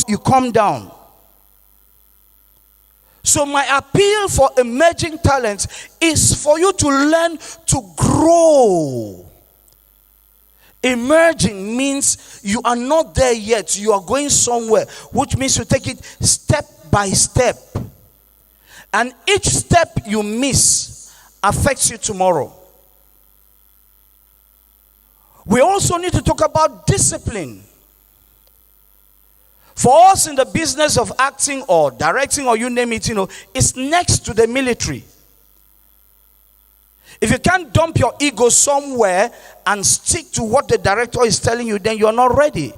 you come down. So my appeal for emerging talents is for you to learn to grow. Emerging means you are not there yet. You are going somewhere, which means you take it step by step. And each step you miss affects you tomorrow. We also need to talk about discipline. For us in the business of acting or directing or you name it, it's next to the military. If you can't dump your ego somewhere and stick to what the director is telling you, then you're not ready.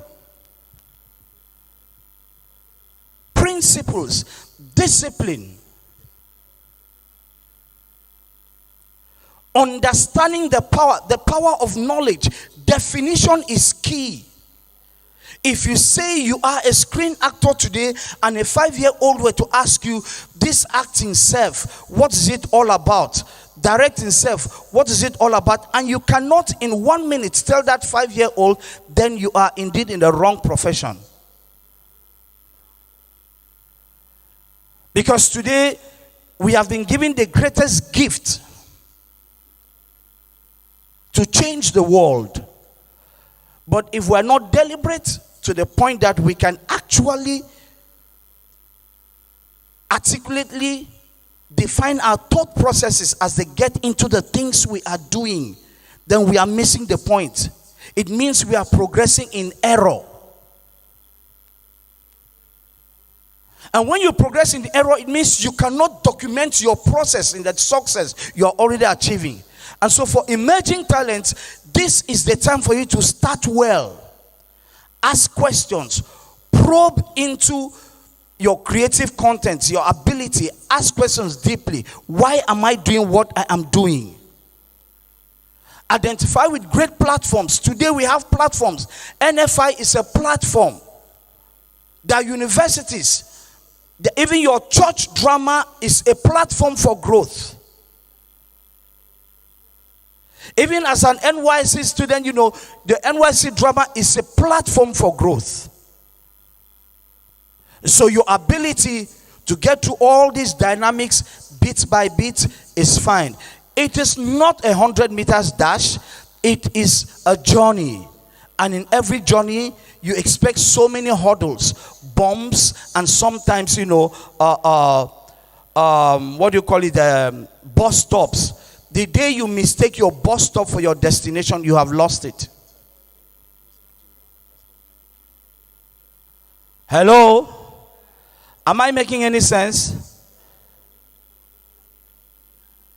Principles, discipline, understanding the power of knowledge. Definition is key. If you say you are a screen actor today and a 5-year-old were to ask you, this acting self, what is it all about? Directing self, what is it all about? And you cannot in 1 minute tell that 5-year-old, then you are indeed in the wrong profession. Because today we have been given the greatest gift to change the world. But if we are not deliberate to the point that we can actually articulately define our thought processes as they get into the things we are doing, then we are missing the point. It means we are progressing in error. And when you progress in the error, it means you cannot document your process in that success you are already achieving. And so for emerging talents, this is the time for you to start well. Ask questions. Probe into your creative content, your ability. Ask questions deeply. Why am I doing what I am doing? Identify with great platforms. Today we have platforms. NFI is a platform. There are universities. Even your church drama is a platform for growth. Even as an NYC student, the NYC drama is a platform for growth. So your ability to get to all these dynamics bit by bit is fine. It is not 100 meters dash. It is a journey. And in every journey, you expect so many hurdles, bumps, and sometimes, bus stops. The day you mistake your bus stop for your destination, you have lost it. Hello? Am I making any sense?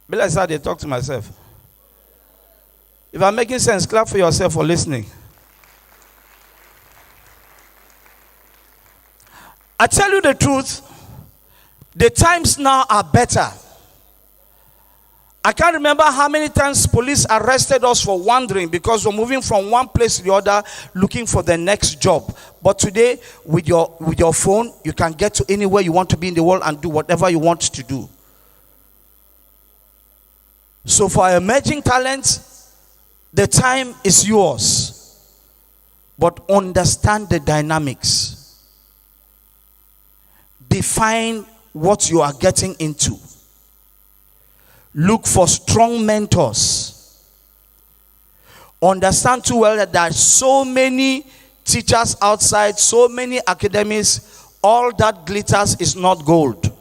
But that's how they talk to myself. If I'm making sense, clap for yourself for listening. I tell you the truth, the times now are better. I can't remember how many times police arrested us for wandering because we're moving from one place to the other looking for the next job. But today, with your phone, you can get to anywhere you want to be in the world and do whatever you want to do. So for emerging talents, the time is yours. But understand the dynamics. Define what you are getting into. Look for strong mentors. Understand too well that there are so many teachers outside, so many academics. All that glitters is not gold.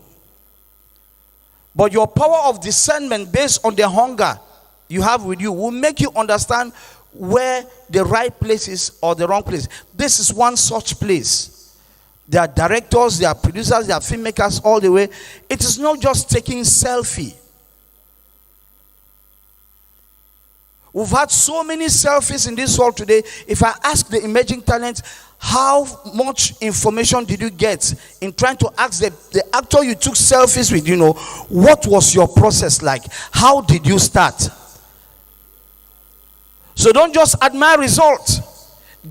But your power of discernment based on the hunger you have with you will make you understand where the right place is or the wrong place. This is one such place. There are directors, there are producers, there are filmmakers all the way. It is not just taking selfie. We've had so many selfies in this world today. If I ask the emerging talent, how much information did you get in trying to ask the actor you took selfies with, what was your process like? How did you start? So don't just admire results.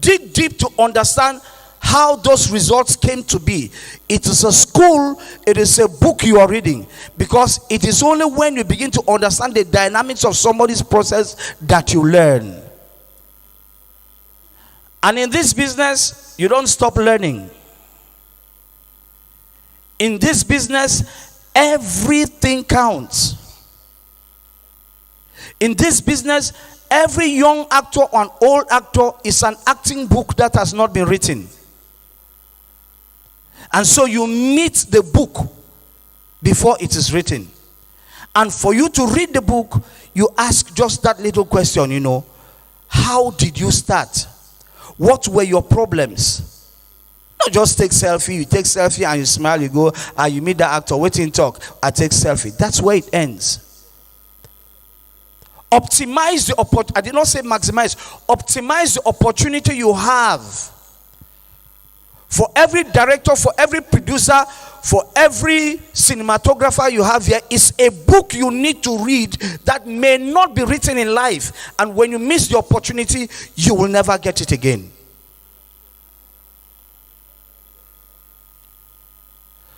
Dig deep to understand how those results came to be. It is a school, it is a book you are reading. Because it is only when you begin to understand the dynamics of somebody's process that you learn. And in this business, you don't stop learning. In this business, everything counts. In this business, every young actor or old actor is an acting book that has not been written. And so you meet the book before it is written. And for you to read the book, you ask just that little question, how did you start? What were your problems? Not just take selfie. You take selfie and you smile, you go, you meet the actor, waiting talk, I take selfie. That's where it ends. Optimize the opportunity. I did not say maximize. Optimize the opportunity you have. For every director, for every producer, for every cinematographer you have here, is a book you need to read that may not be written in life. And when you miss the opportunity, you will never get it again.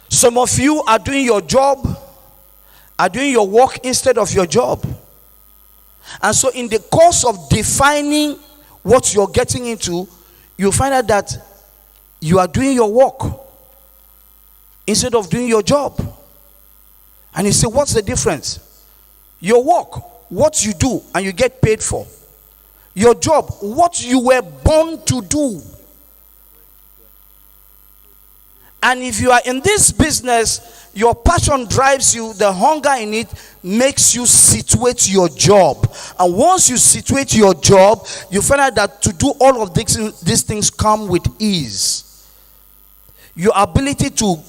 Some of you are doing your job, are doing your work instead of your job. And so in the course of defining what you're getting into, you find out that you are doing your work instead of doing your job. And you say, what's the difference? Your work, what you do and you get paid for. Your job, what you were born to do. And if you are in this business, your passion drives you, the hunger in it makes you situate your job. And once you situate your job, you find out that to do all of these things come with ease. Your ability to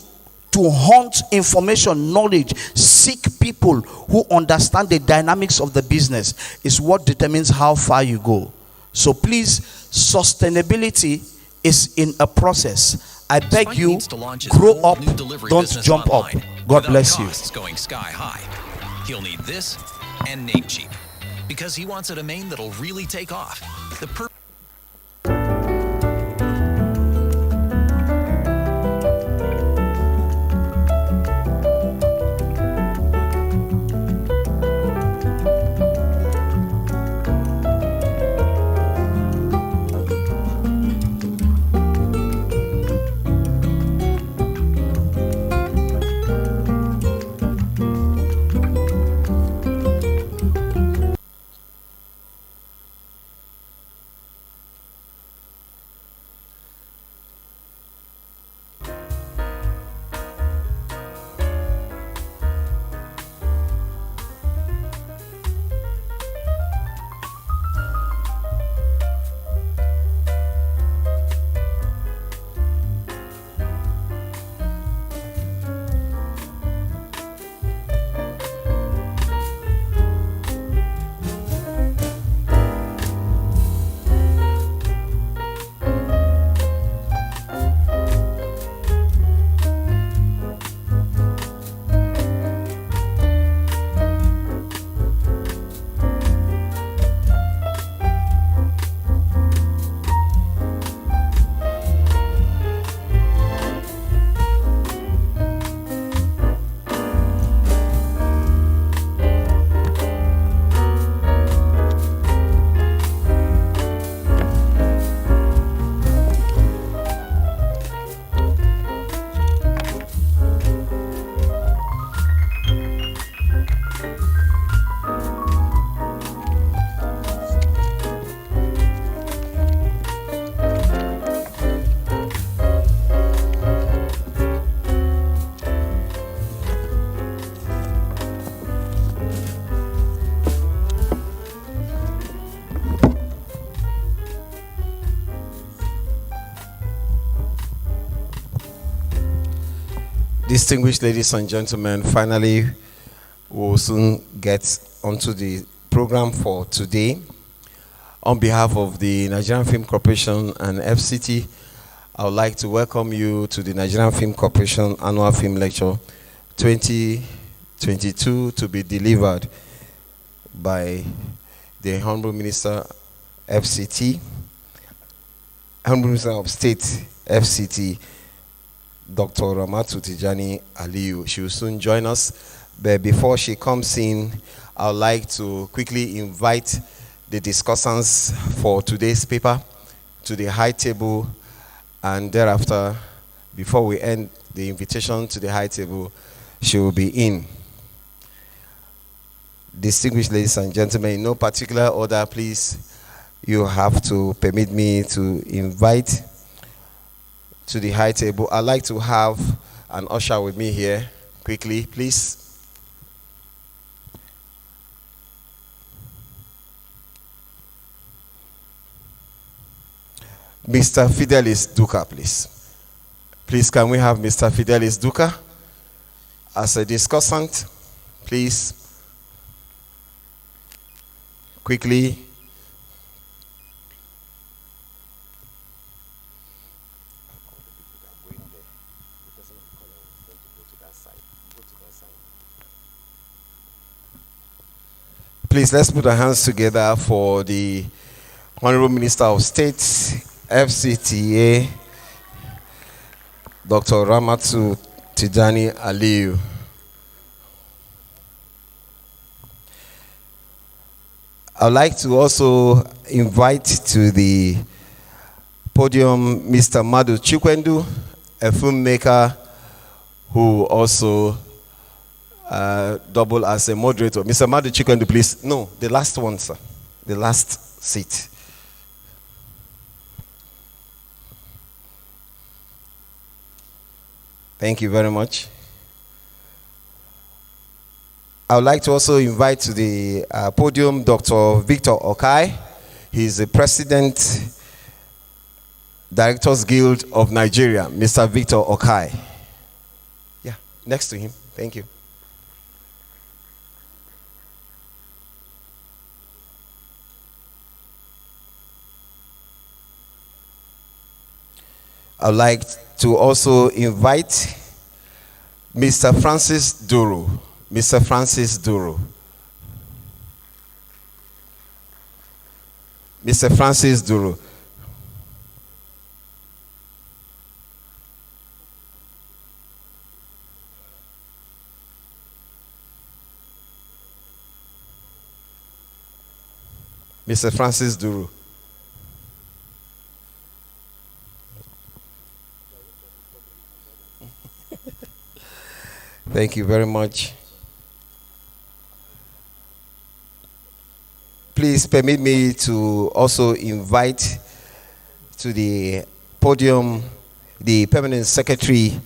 hunt information, knowledge, seek people who understand the dynamics of the business is what determines how far you go. So please, sustainability is in a process. I beg you, grow up, don't jump up. God bless you. Going sky high. He'll need this and Namecheap because he wants a domain that'll really take off. Distinguished ladies and gentlemen, finally we'll soon get onto the program for today. On behalf of the Nigerian Film Corporation and FCT, I would like to welcome you to the Nigerian Film Corporation Annual Film Lecture 2022 to be delivered by the Honorable Minister FCT, Honorable Minister of State FCT, Dr. Ramatu Tijani Aliyu. She will soon join us. But before she comes in, I would like to quickly invite the discussants for today's paper to the high table, and thereafter before we end the invitation to the high table, she will be in. Distinguished ladies and gentlemen, in no particular order, please, you have to permit me to invite to the high table. I'd like to have an usher with me here, quickly, please. Mr. Fidelis Duka, please. Please, can we have Mr. Fidelis Duka as a discussant, please? Quickly. Please, let's put our hands together for the Honorable Minister of State, FCTA, Dr. Ramatu Tijani Aliyu. I'd like to also invite to the podium Mr. Madu Chikwendu, a filmmaker who also double as a moderator. Mr. Madu Chikwendu, please. No, the last one, sir. The last seat. Thank you very much. I would like to also invite to the podium Dr. Victor Okai. He is the President, Directors Guild of Nigeria, Mr. Victor Okai. Yeah, next to him. Thank you. I would like to also invite Mr. Francis Duru. Mr. Francis Duru. Mr. Francis Duru. Mr. Francis Duru. Thank you very much. Please permit me to also invite to the podium the Permanent Secretary,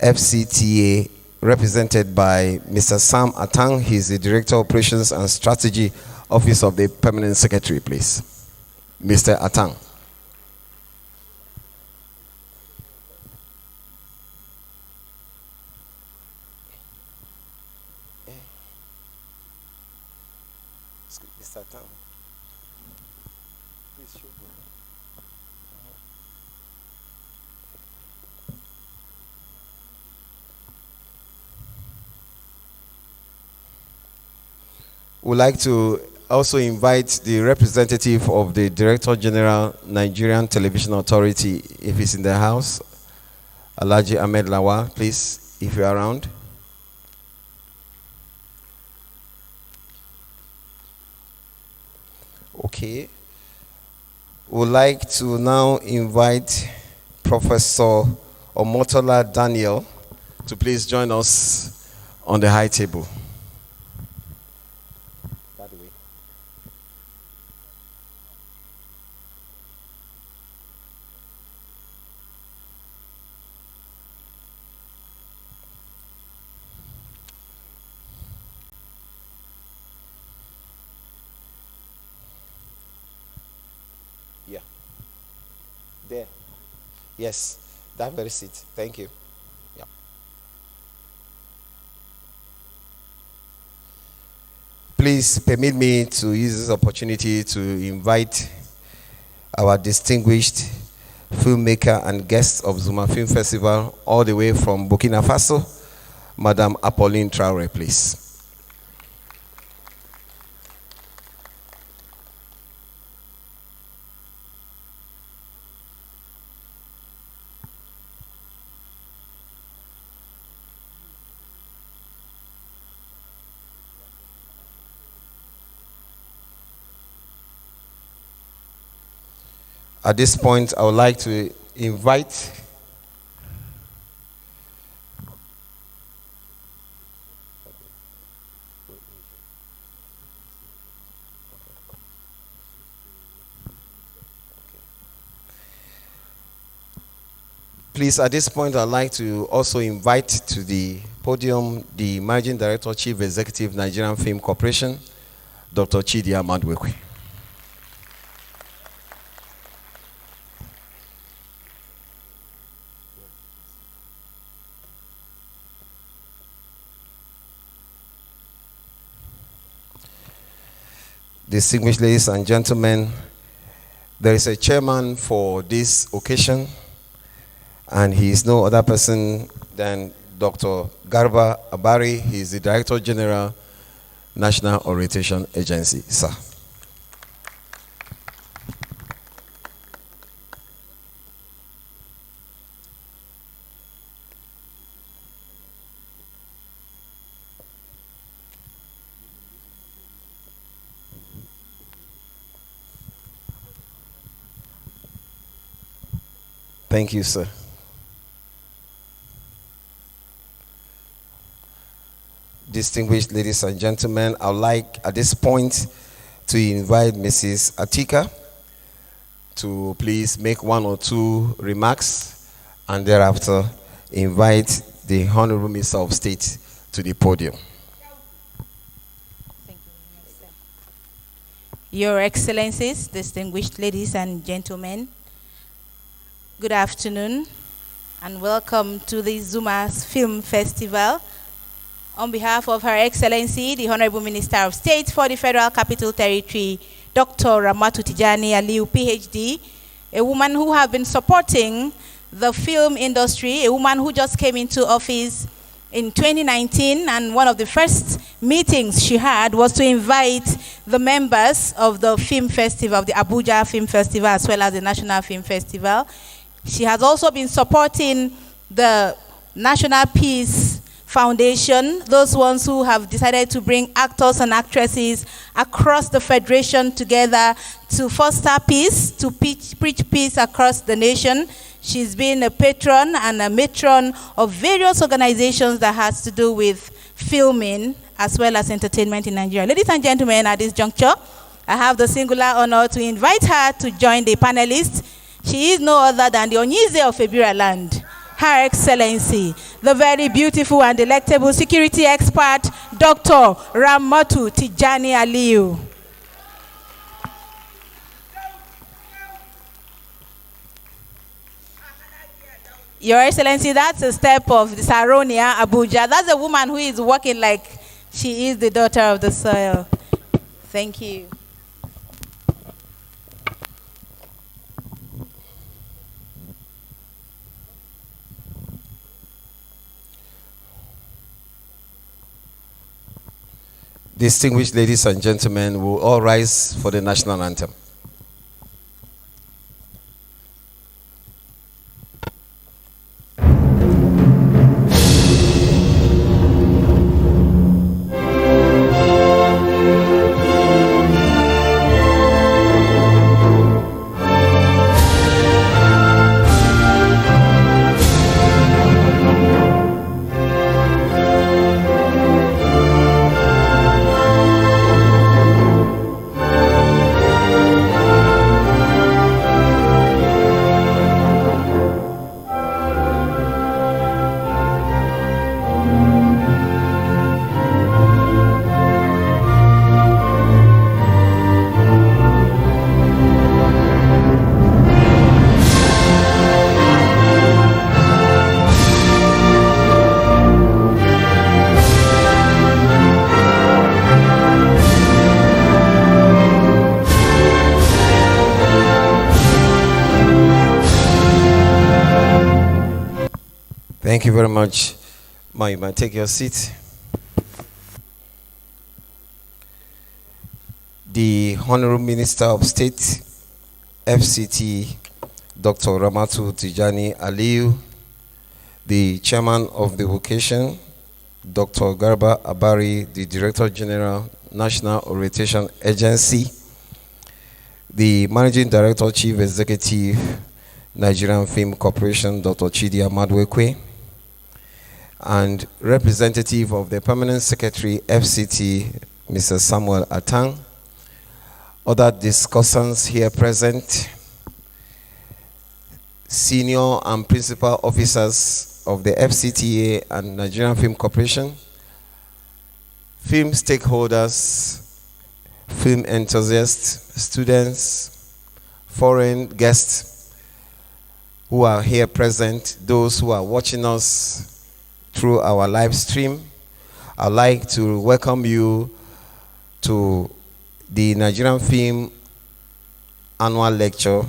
FCTA, represented by Mr. Sam Atang. He is the Director of Operations and Strategy Office of the Permanent Secretary, please. Mr. Atang. Mr. Atang. Please show me. Would like to also invite the representative of the Director General, Nigerian Television Authority, if he's in the house, Alhaji Ahmed Lawa, please, if you're around. Okay. Would like to now invite Professor Omotola Daniel to please join us on the high table. That way. Yeah. There. Yes. That very seat. Thank you. Yeah. Please permit me to use this opportunity to invite our distinguished filmmaker and guest of Zuma Film Festival all the way from Burkina Faso, Madam Apolline Traore, please. At this point, I would like to invite Please, at this point, I'd like to also invite to the podium the Managing Director, Chief Executive, Nigerian Film Corporation, Dr. Chidi Amadwekwe. Distinguished ladies and gentlemen, there is a chairman for this occasion, and he is no other person than Dr. Garba Abari. He is the Director General, National Orientation Agency. Sir. Thank you, sir. Distinguished ladies and gentlemen, I would like at this point to invite Mrs. Atika to please make one or two remarks, and thereafter invite the Honorable Minister of State to the podium. Thank you, Your Excellencies, distinguished ladies and gentlemen, good afternoon and welcome to the Zuma's Film Festival. On behalf of Her Excellency, the Honorable Minister of State for the Federal Capital Territory, Dr. Ramatu Tijani Aliu, PhD, a woman who has been supporting the film industry, a woman who just came into office in 2019, and one of the first meetings she had was to invite the members of the film festival, of the ABUJA Film Festival, as well as the National Film Festival. She has also been supporting the National Peace Foundation, those ones who have decided to bring actors and actresses across the Federation together to foster peace, to preach peace across the nation. She's been a patron and a matron of various organizations that has to do with filming as well as entertainment in Nigeria. Ladies and gentlemen, at this juncture, I have the singular honor to invite her to join the panelists. She is no other than the Onyeze of Ebira land, Her Excellency, the very beautiful and delectable security expert, Dr. Ramatu Tijani Aliu. Your Excellency, that's a step of the Saronia, Abuja. That's a woman who is walking like she is the daughter of the soil. Thank you. Distinguished ladies and gentlemen, we'll all rise for the national anthem. Thank you very much. Ma, you might take your seat. The Honorable Minister of State, FCT, Dr. Ramatu Tijani Aliu, the Chairman of the occasion, Dr. Garba Abari, the Director General, National Orientation Agency, the Managing Director, Chief Executive, Nigerian Film Corporation, Dr. Chidi Amadwekwe, and representative of the Permanent Secretary, FCT, Mr. Samuel Atang, other discussants here present, senior and principal officers of the FCTA and Nigerian Film Corporation, film stakeholders, film enthusiasts, students, foreign guests who are here present, those who are watching us through our live stream. I'd like to welcome you to the Nigerian Film Annual Lecture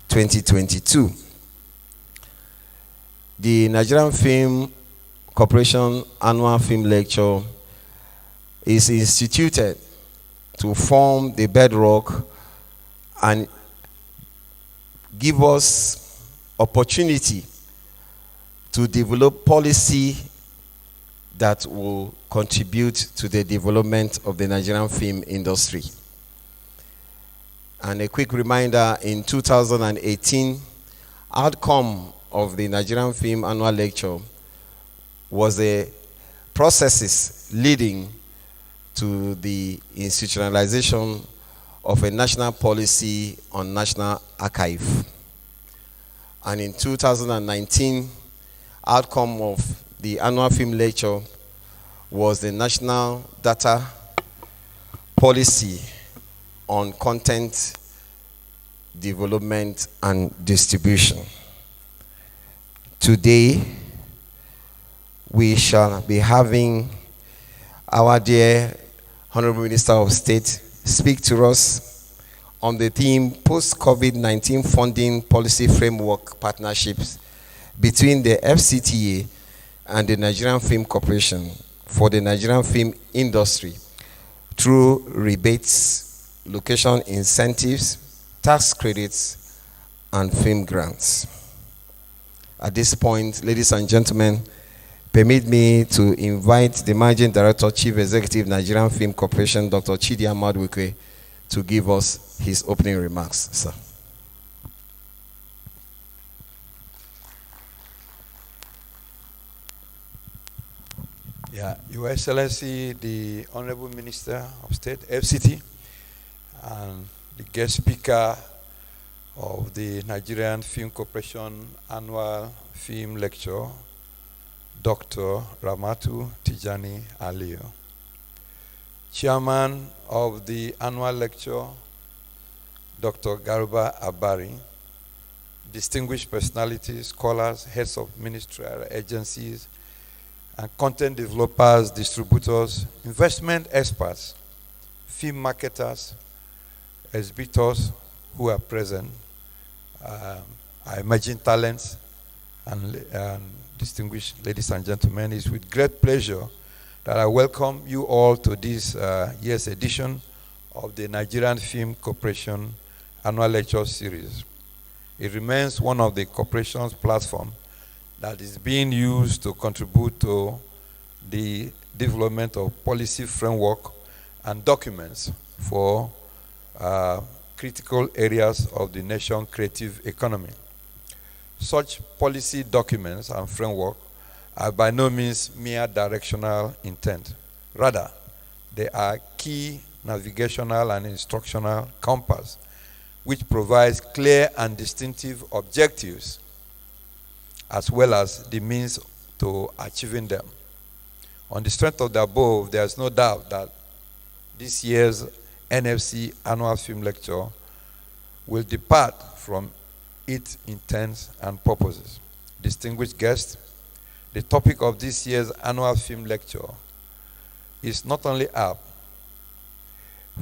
2022. The Nigerian Film Corporation Annual Film Lecture is instituted to form the bedrock and give us opportunity to develop policy that will contribute to the development of the Nigerian film industry. And a quick reminder, in 2018, outcome of the Nigerian Film Annual Lecture was the processes leading to the institutionalization of a national policy on national archive. And in 2019, outcome of the annual film lecture was the national data policy on content development and distribution. Today, we shall be having our dear Honorable Minister of State speak to us on the theme Post-COVID-19 Funding Policy Framework Partnerships between the FCTA and the Nigerian Film Corporation for the Nigerian film industry through rebates, location incentives, tax credits, and film grants. At this point, ladies and gentlemen, permit me to invite the Managing Director, Chief Executive, Nigerian Film Corporation, Dr. Chidi Amadwike, to give us his opening remarks, sir. Yeah, Your Excellency, the Honorable Minister of State, FCT, and the guest speaker of the Nigerian Film Corporation Annual Film Lecture, Dr. Ramatu Tijani Aliyu, Chairman of the Annual Lecture, Dr. Garba Abari, distinguished personalities, scholars, heads of ministerial agencies, and content developers, distributors, investment experts, film marketers, exhibitors who are present, our emerging talents, and distinguished ladies and gentlemen. It's with great pleasure that I welcome you all to this year's edition of the Nigerian Film Corporation Annual Lecture Series. It remains one of the corporation's platform that is being used to contribute to the development of policy framework and documents for critical areas of the nation's creative economy. Such policy documents and framework are by no means mere directional intent. Rather, they are key navigational and instructional compass which provides clear and distinctive objectives as well as the means to achieving them. On the strength of the above, there is no doubt that this year's NFC Annual Film Lecture will depart from its intents and purposes. Distinguished guests, the topic of this year's Annual Film Lecture is not only apt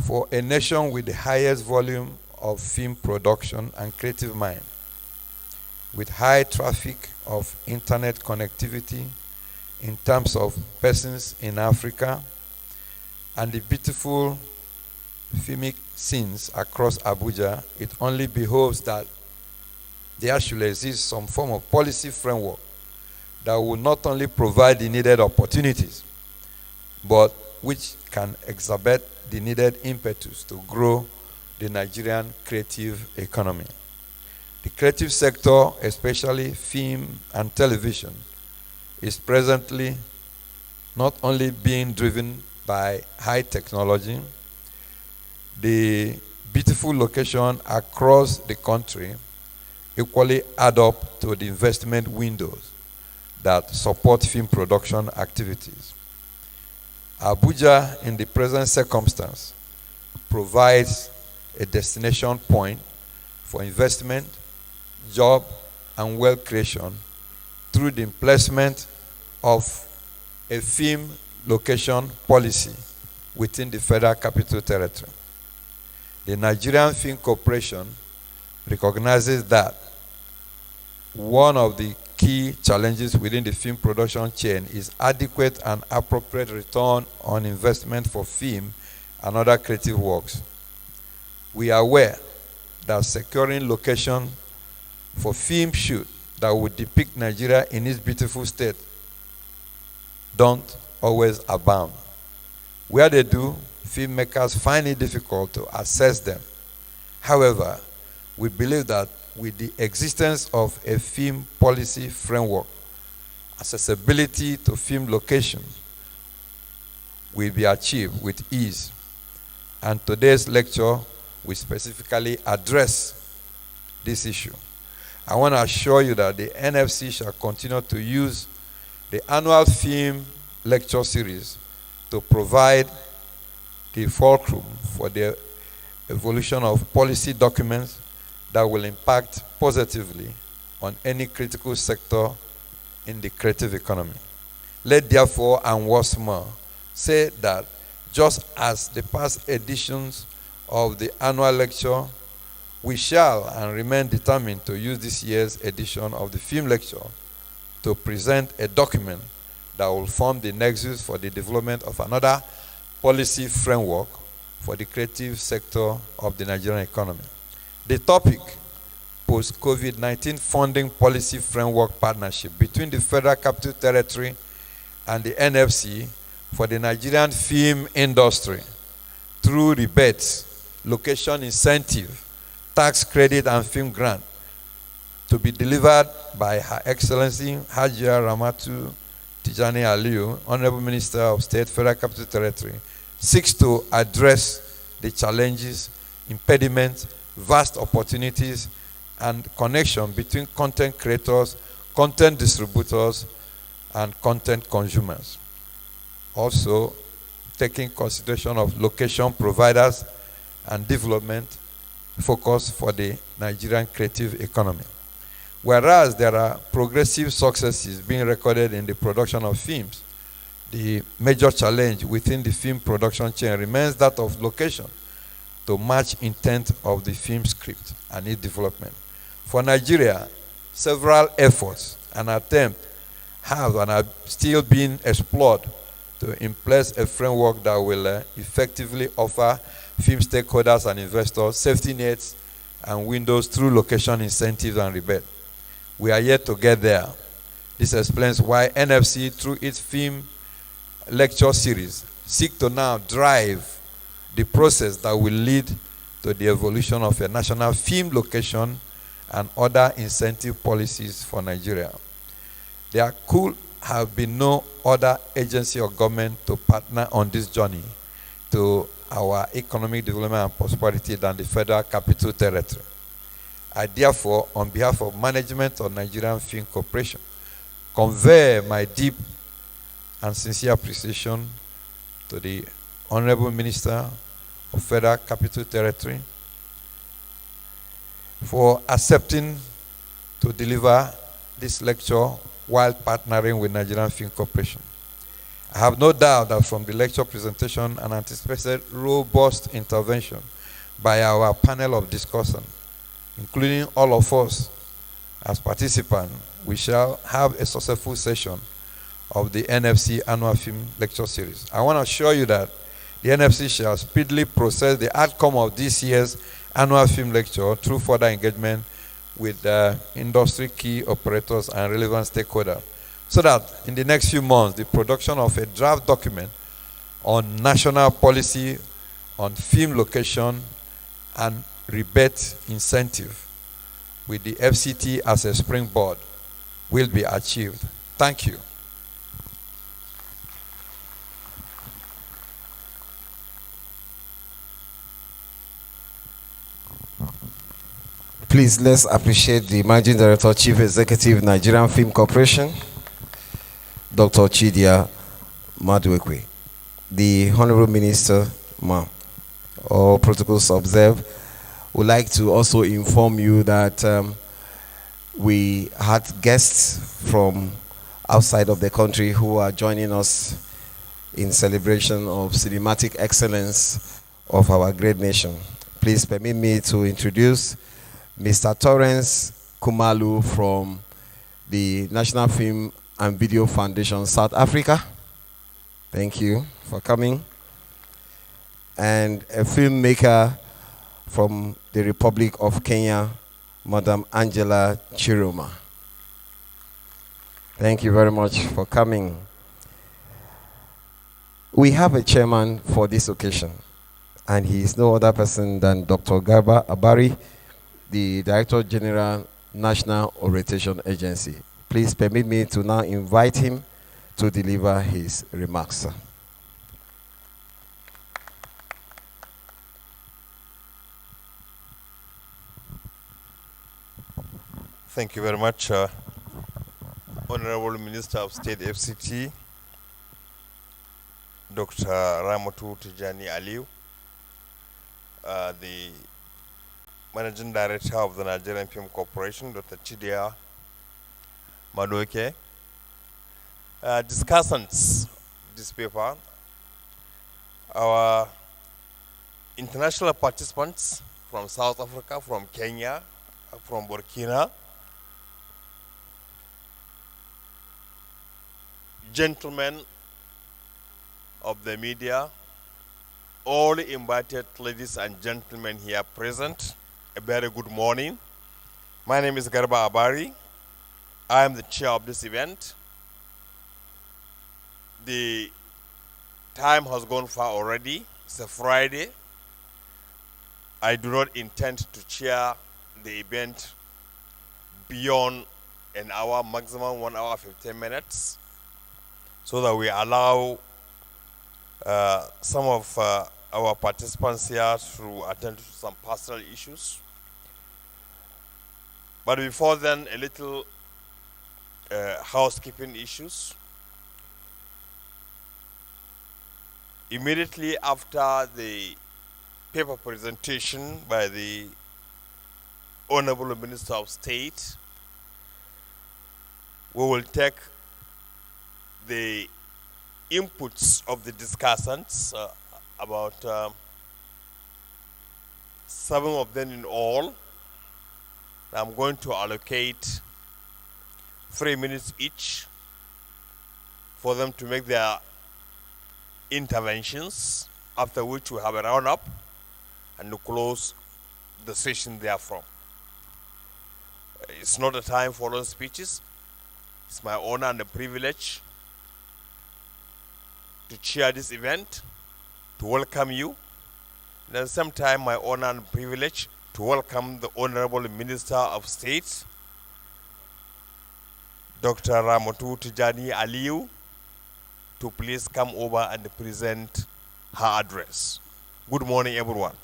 for a nation with the highest volume of film production and creative mind, with high traffic of internet connectivity in terms of persons in Africa, and the beautiful filmic scenes across ABUJA, it only behoves that there should exist some form of policy framework that will not only provide the needed opportunities, but which can exacerbate the needed impetus to grow the Nigerian creative economy. The creative sector, especially film and television, is presently not only being driven by high technology, the beautiful location across the country equally add up to the investment windows that support film production activities. ABUJA, in the present circumstance, provides a destination point for investment, job, and wealth creation through the placement of a film location policy within the Federal Capital Territory. The Nigerian Film Corporation recognizes that one of the key challenges within the film production chain is adequate and appropriate return on investment for film and other creative works. We are aware that securing location for film shoot that would depict Nigeria in its beautiful state don't always abound. Where they do, filmmakers find it difficult to assess them. However, we believe that with the existence of a film policy framework, accessibility to film location will be achieved with ease. And today's lecture will specifically address this issue. I want to assure you that the NFC shall continue to use the annual film lecture series to provide the fulcrum for the evolution of policy documents that will impact positively on any critical sector in the creative economy. Let therefore, and once more, say that just as the past editions of the annual lecture, we shall and remain determined to use this year's edition of the film lecture to present a document that will form the nexus for the development of another policy framework for the creative sector of the Nigerian economy. The topic, post-COVID-19 funding policy framework partnership between the Federal Capital Territory and the NFC for the Nigerian film industry through rebates, location incentive, tax credit, and film grant, to be delivered by Her Excellency Hajia Ramatu Tijani Aliyu, Honorable Minister of State, Federal Capital Territory, seeks to address the challenges, impediments, vast opportunities, and connection between content creators, content distributors, and content consumers. Also, taking consideration of location providers and development focus for the Nigerian creative economy. Whereas there are progressive successes being recorded in the production of films, the major challenge within the film production chain remains that of location to match intent of the film script and its development. For Nigeria, several efforts and attempts have and are still being explored to in place a framework that will effectively offer film stakeholders and investors safety nets and windows through location incentives and rebate. We are yet to get there. This explains why NFC, through its film lecture series, seek to now drive the process that will lead to the evolution of a national film location and other incentive policies for Nigeria. There could have been no other agency or government to partner on this journey to our economic development and prosperity than the Federal Capital Territory. I therefore, on behalf of management of Nigerian Film Corporation, convey my deep and sincere appreciation to the Honorable Minister of Federal Capital Territory for accepting to deliver this lecture while partnering with Nigerian Film Corporation. I have no doubt that from the lecture presentation and anticipated robust intervention by our panel of discussants, including all of us as participants, we shall have a successful session of the NFC Annual Film Lecture Series. I want to assure you that the NFC shall speedily process the outcome of this year's Annual Film Lecture through further engagement with industry key operators and relevant stakeholders, so that in the next few months, the production of a draft document on national policy on film location and rebate incentive with the FCT as a springboard will be achieved. Thank you. Please, let's appreciate the Managing Director, Chief Executive, Nigerian Film Corporation, Dr. Chidia Maduekwe. The Honorable Minister, ma'am, all protocols observed, would like to also inform you that we had guests from outside of the country who are joining us in celebration of cinematic excellence of our great nation. Please permit me to introduce Mr. Torrance Kumalu from the National Film and Video Foundation, South Africa. Thank you for coming. And a filmmaker from the Republic of Kenya, Madam Angela Chiroma. Thank you very much for coming. We have a chairman for this occasion, and he is no other person than Dr. Garba Abari, the Director General, National Orientation Agency. Please permit me to now invite him to deliver his remarks, sir. Thank you very much, Honorable Minister of State FCT, Dr. Ramatu Tijani Aliu, the Managing Director of the Nigerian Film Corporation, Dr. Chidia Madueke, discussants this paper, our international participants from South Africa, from Kenya, from Burkina, gentlemen of the media, all invited ladies and gentlemen here present, a very good morning. My name is Garba Abari. I am the chair of this event. The time has gone far already. It's a Friday. I do not intend to chair the event beyond an hour, maximum 1 hour, 15 minutes, so that we allow some of our participants here to attend to some personal issues. But before then, a little housekeeping issues. Immediately after the paper presentation by the Honorable Minister of State, we will take the inputs of the discussants, about 7 of them in all. I'm going to allocate 3 minutes each for them to make their interventions, after which we have a round-up and to close the session therefrom. It's not a time for long speeches. It's my honor and a privilege to chair this event, to welcome you, and at the same time my honor and privilege to welcome the Honorable Minister of State, Dr. Ramatu Tijani Aliu, to please come over and present her address. Good morning, everyone.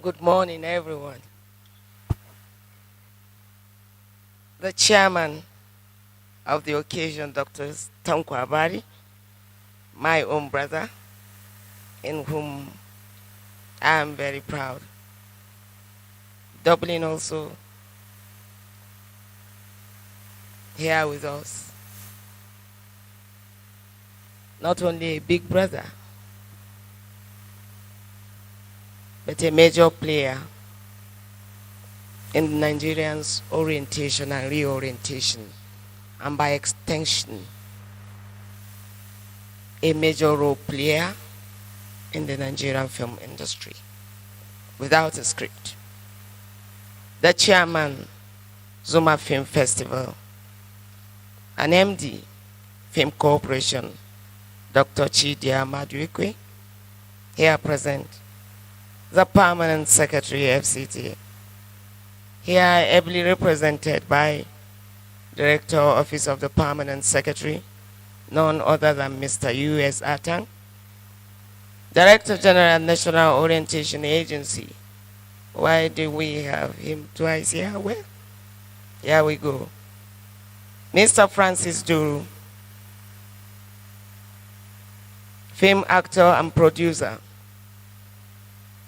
Good morning, everyone. The chairman of the occasion, Dr. Tanko Abari, my own brother, in whom I'm very proud. Dublin also here with us. Not only a big brother, but a major player in Nigerians' orientation and reorientation, and by extension, a major role player in the Nigerian film industry, without a script. The chairman, Zuma Film Festival, and MD, Film Corporation, Dr. Chidia Maduikwe, here present, the Permanent Secretary FCT, here ably represented by Director Office of the Permanent Secretary, none other than Mr. U.S. Atang, Director General National Orientation Agency. Why do we have him twice here? Well, here we go. Mr. Francis Duru, film actor and producer.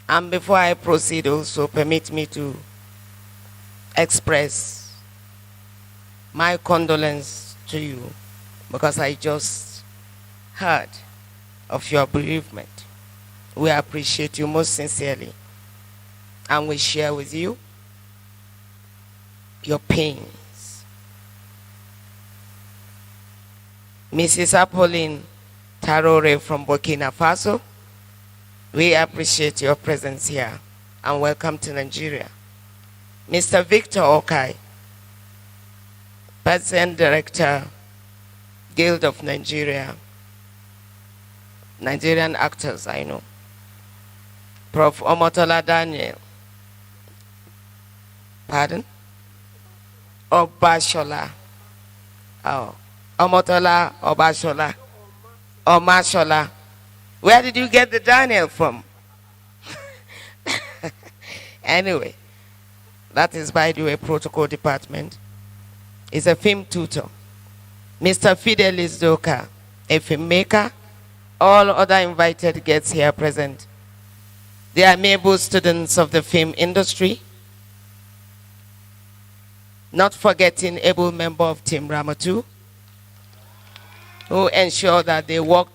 And before I proceed, also permit me to express my condolence to you, because I just heard of your bereavement. We appreciate you most sincerely, and we share with you your pains. Mrs. Apolline Tarore from Burkina Faso, we appreciate your presence here, and welcome to Nigeria. Mr. Victor Okai, President Director, Guild of Nigeria, Nigerian actors, I know. Prof. Omotola Daniel, pardon? Obashola. Oh, Omotola Obashola. Omashola. Where did you get the Daniel from? Anyway, that is, by the way, protocol department. Is a film tutor. Mr. Fidelis Doka, a filmmaker. All other invited guests here present. They are able students of the film industry. Not forgetting able member of Team Ramatu, who ensure that they walk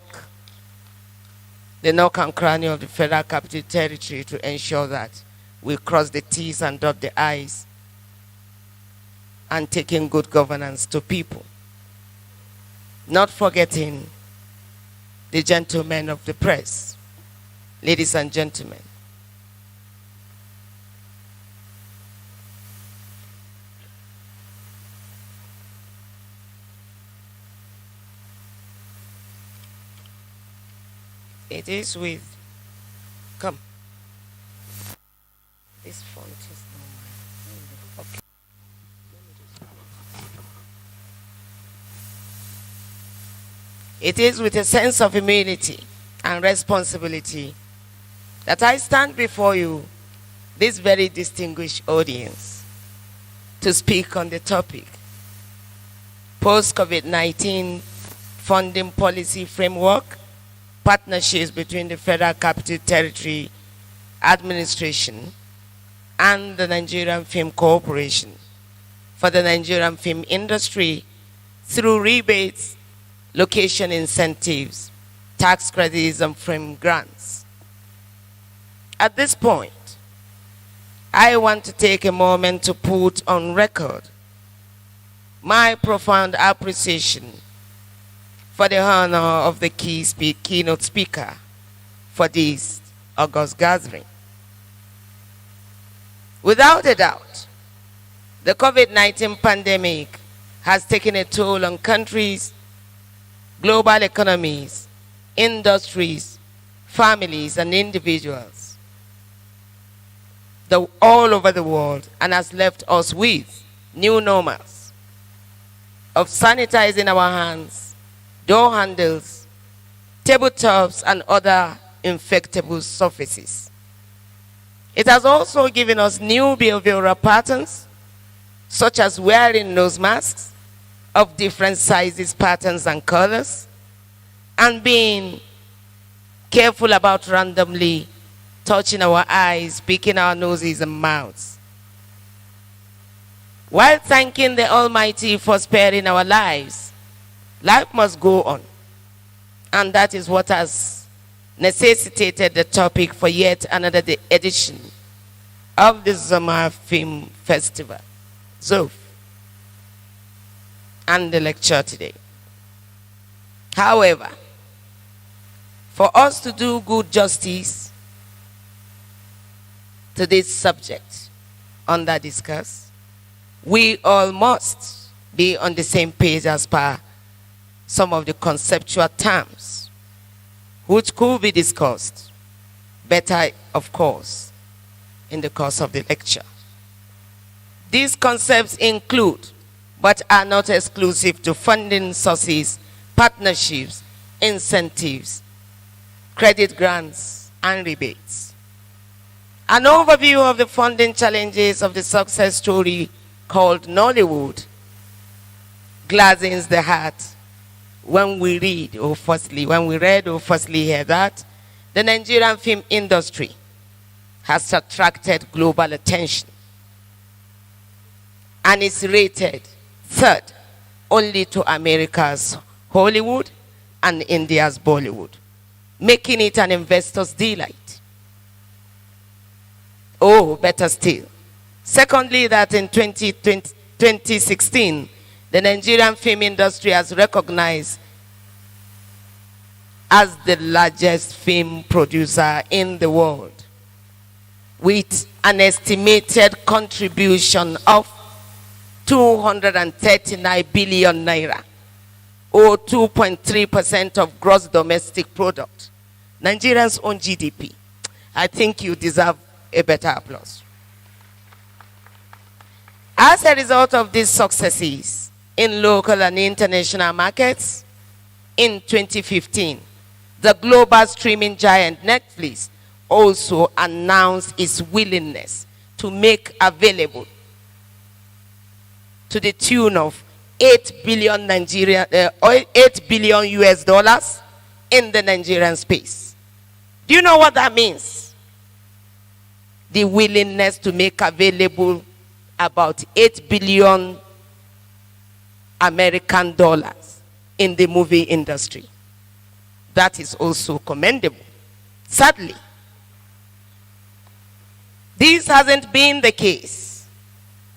the nook and cranny of the Federal Capital Territory to ensure that we cross the T's and dot the I's, and taking good governance to people. Not forgetting the gentlemen of the press, ladies and gentlemen. It is with, come. This font is not mine. Okay. It is with a sense of humility and responsibility that I stand before you, this very distinguished audience, to speak on the topic, post-COVID-19 funding policy framework, partnerships between the Federal Capital Territory Administration and the Nigerian Film Corporation for the Nigerian film industry through rebates, location incentives, tax credits, and film grants. At this point, I want to take a moment to put on record my profound appreciation for the honor of the keynote speaker for this August gathering. Without a doubt, the COVID-19 pandemic has taken a toll on countries, global economies, industries, families, and individuals all over the world, and has left us with new normals of sanitizing our hands, door handles, tabletops, and other infectable surfaces. It has also given us new behavioral patterns, such as wearing nose masks of different sizes, patterns, and colors, and being careful about randomly touching our eyes, picking our noses and mouths. While thanking the Almighty for sparing our lives, life must go on. And that is what has necessitated the topic for yet another edition of the Zuma Film Festival, ZOF, and the lecture today. However, for us to do good justice to this subject under discuss, we all must be on the same page as per some of the conceptual terms which could be discussed better, of course, in the course of the lecture. These concepts include, but are not exclusive to, funding sources, partnerships, incentives, credit grants, and rebates. An overview of the funding challenges of the success story called Nollywood gladdens the heart when we read or firstly hear that the Nigerian film industry has attracted global attention and is rated third only to America's Hollywood and India's Bollywood, making it an investor's delight. Oh, better still. Secondly, that in 2016, the Nigerian film industry has recognized as the largest film producer in the world, with an estimated contribution of 239 billion naira, or 2.3% of gross domestic product, Nigerians' own GDP. I think you deserve a better applause. As a result of these successes in local and international markets, in 2015, the global streaming giant Netflix also announced its willingness to make available to the tune of 8 billion US dollars in the Nigerian space. Do you know what that means? The willingness to make available about 8 billion American dollars in the movie industry. That is also commendable. Sadly, this hasn't been the case.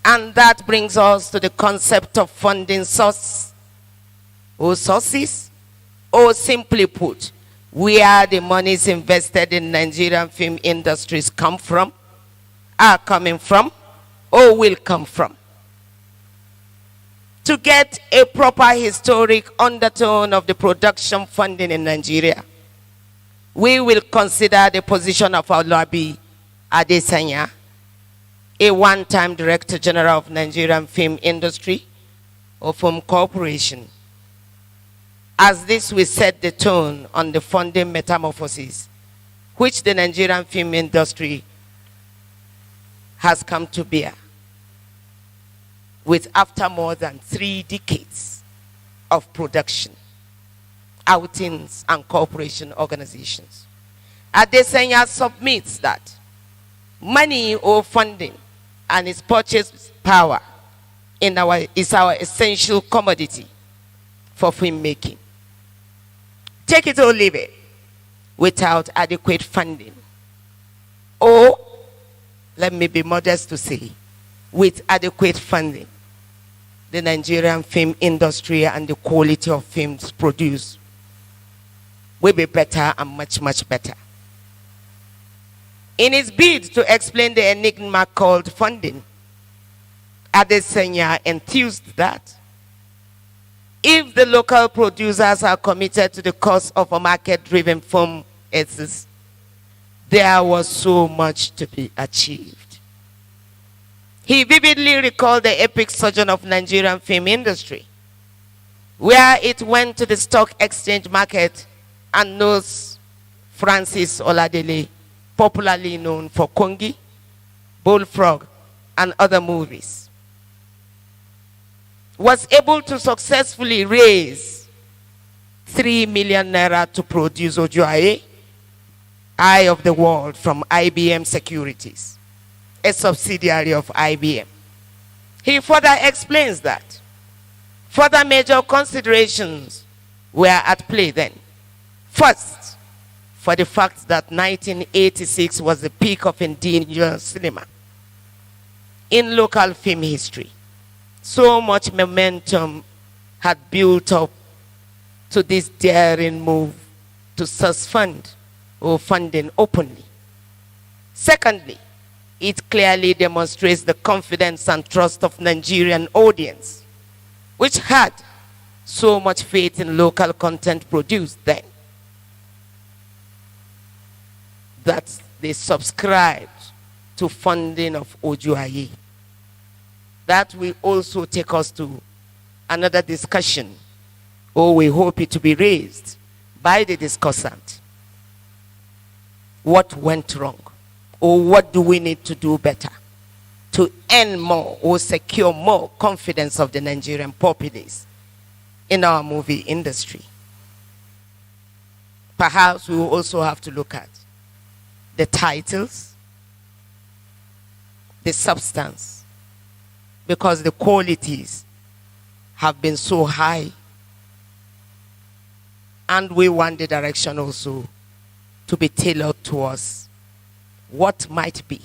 And that brings us to the concept of funding source or sources, or simply put, where the monies invested in Nigerian film industries come from, are coming from, or will come from. To get a proper historic undertone of the production funding in Nigeria, we will consider the position of Olabi Adesanya, a one-time Director General of Nigerian Film Industry or Film Corporation, as this will set the tone on the funding metamorphosis which the Nigerian film industry has come to bear, with after more than 3 decades of production, outings, and cooperation organizations. Adesanya submits that money or funding and its purchase power is our essential commodity for filmmaking. Take it or leave it. Without adequate funding, or let me be modest to say, with adequate funding, the Nigerian film industry and the quality of films produced will be better and much, much better. In his bid to explain the enigma called funding, Adesanya enthused that if the local producers are committed to the cause of a market-driven film ethos, there was so much to be achieved. He vividly recalled the epic sojourn of Nigerian film industry, where it went to the stock exchange market and knows Francis Oladele, popularly known for Kongi, Bullfrog, and other movies, was able to successfully raise 3 million naira to produce Ojuaye Eye of the World from IBM Securities, a subsidiary of IBM. He further explains that further major considerations were at play then. First, for the fact that 1986 was the peak of indigenous cinema in local film history. So much momentum had built up to this daring move to suspend or funding openly. Secondly, it clearly demonstrates the confidence and trust of Nigerian audience, which had so much faith in local content produced then, that they subscribed to funding of ABUJA. That will also take us to another discussion, or we hope it to be raised by the discussant. What went wrong? Or what do we need to do better to earn more or secure more confidence of the Nigerian populace in our movie industry? Perhaps we will also have to look at the titles, the substance, because the qualities have been so high, and we want the direction also to be tailored to us what might be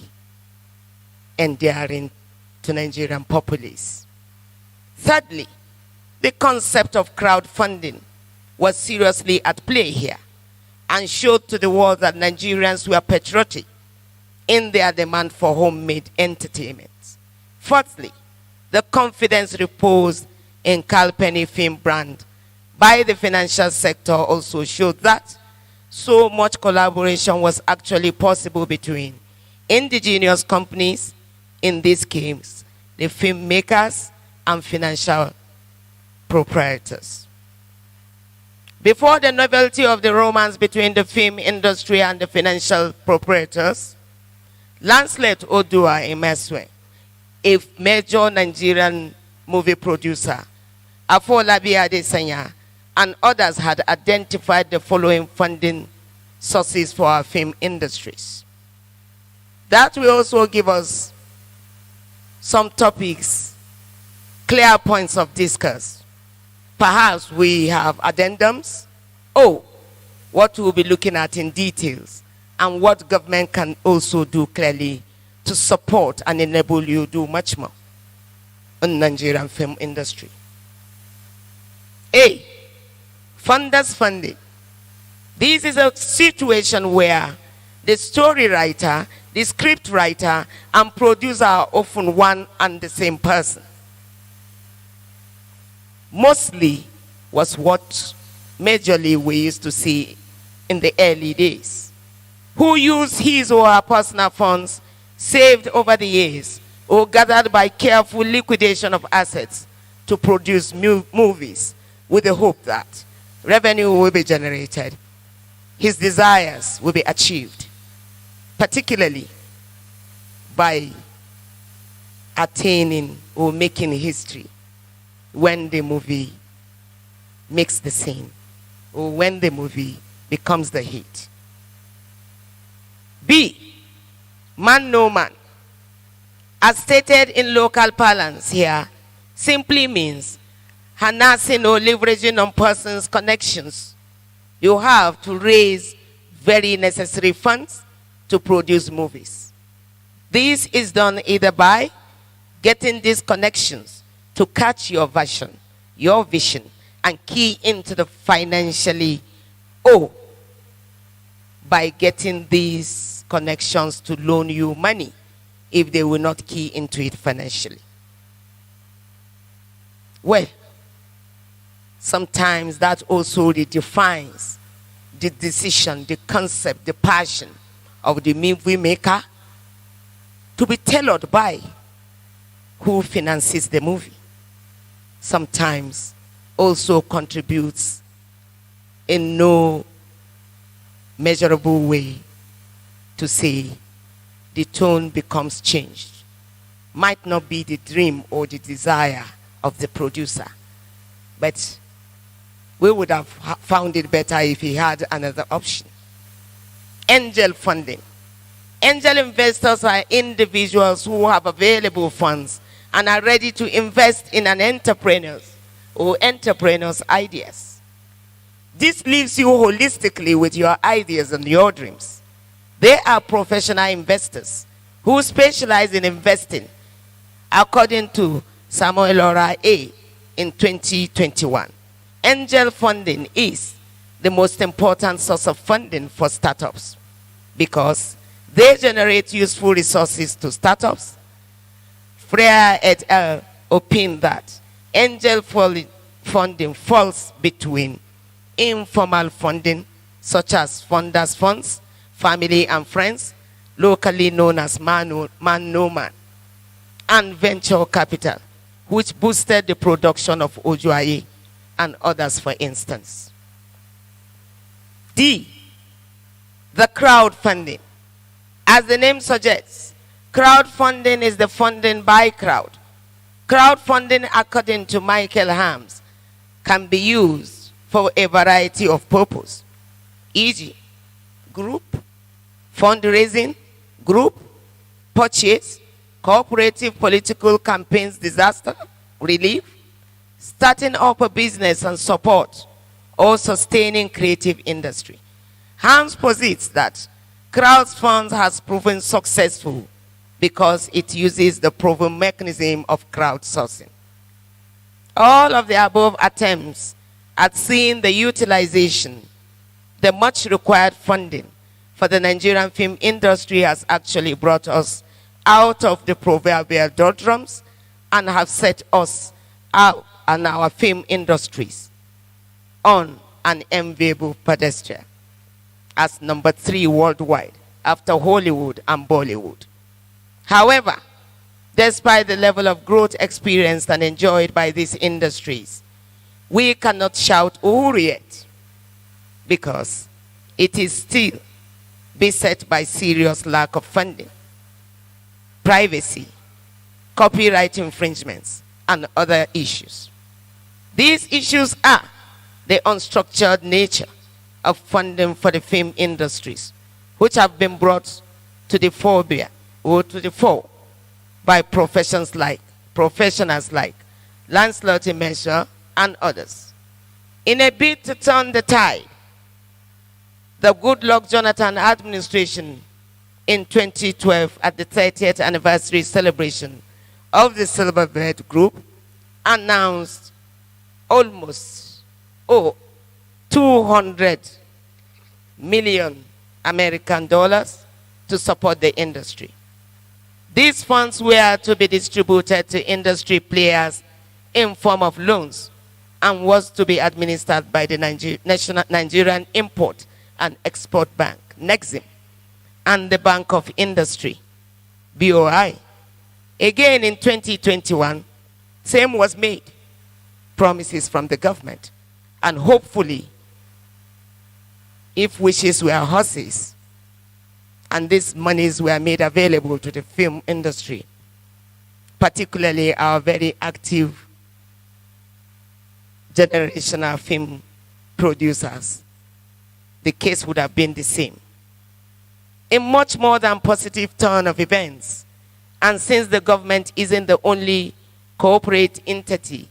endearing to Nigerian populace. Thirdly, the concept of crowdfunding was seriously at play here and showed to the world that Nigerians were patriotic in their demand for homemade entertainment. Fourthly, the confidence reposed in Calpenny film brand by the financial sector also showed that so much collaboration was actually possible between indigenous companies, in this case, the filmmakers and financial proprietors. Before the novelty of the romance between the film industry and the financial proprietors, Lancelot Odua Imeswe, a major Nigerian movie producer, Afolabi Adesanya, and others had identified the following funding sources for our film industries. That will also give us some topics, clear points of discuss. Perhaps we have addendums, or what we'll be looking at in details, and what government can also do clearly to support and enable you to do much more in Nigerian film industry. A, funders funding. This is a situation where the story writer, the script writer, and producer are often one and the same person. Mostly was what majorly we used to see in the early days. Who used his or her personal funds saved over the years or gathered by careful liquidation of assets to produce movies with the hope that revenue will be generated, his desires will be achieved, particularly by attaining or making history when the movie makes the scene or when the movie becomes the hit. B, man no man. As stated in local parlance here, simply means harnessing or leveraging on persons' connections. You have to raise very necessary funds to produce movies. This is done either by getting these connections to catch your vision, and key into the financially, or by getting these connections to loan you money if they will not key into it financially. Well, sometimes that also redefines the decision, the concept, the passion of the movie maker to be tailored by who finances the movie. Sometimes also contributes in no measurable way to say the tone becomes changed. Might not be the dream or the desire of the producer, but we would have found it better if he had another option. Angel funding. Angel investors are individuals who have available funds and are ready to invest in an entrepreneur's ideas. This leaves you holistically with your ideas and your dreams. They are professional investors who specialize in investing, according to Samuel Ora A. in 2021. Angel funding is the most important source of funding for startups because they generate useful resources to startups. Freya et al. Opine that angel funding falls between informal funding, such as funders' funds, family and friends, locally known as man-no-man, and venture capital, which boosted the production of ABUJA and others, for instance. D, the crowdfunding. As the name suggests, crowdfunding is the funding by crowd. Crowdfunding, according to Michael Hams, can be used for a variety of purposes, e.g., group, fundraising, group, purchase, cooperative political campaigns, disaster relief, starting up a business and support, or sustaining creative industry. Hans posits that crowdfunding has proven successful because it uses the proven mechanism of crowdsourcing. All of the above attempts at seeing the utilization, the much required funding for the Nigerian film industry has actually brought us out of the proverbial doldrums and have set us out and our film industries on an enviable pedestal as number 3 worldwide after Hollywood and Bollywood. However, despite the level of growth experienced and enjoyed by these industries, we cannot shout "Uhuru" yet because it is still beset by serious lack of funding, privacy, copyright infringements, and other issues. These issues are the unstructured nature of funding for the film industries, which have been brought to the fore by professionals like Lancelot Imesha and others. In a bid to turn the tide, the Goodluck Jonathan administration in 2012 at the 30th anniversary celebration of the Silverbird Group announced almost 200 million American dollars to support the industry. These funds were to be distributed to industry players in form of loans and was to be administered by the Nigerian Import and Export Bank, NEXIM, and the Bank of Industry, BOI. Again in 2021, same was made. Promises from the government. And hopefully, if wishes were horses, and these monies were made available to the film industry, particularly our very active generational film producers, the case would have been the same. A much more than positive turn of events, and since the government isn't the only corporate entity,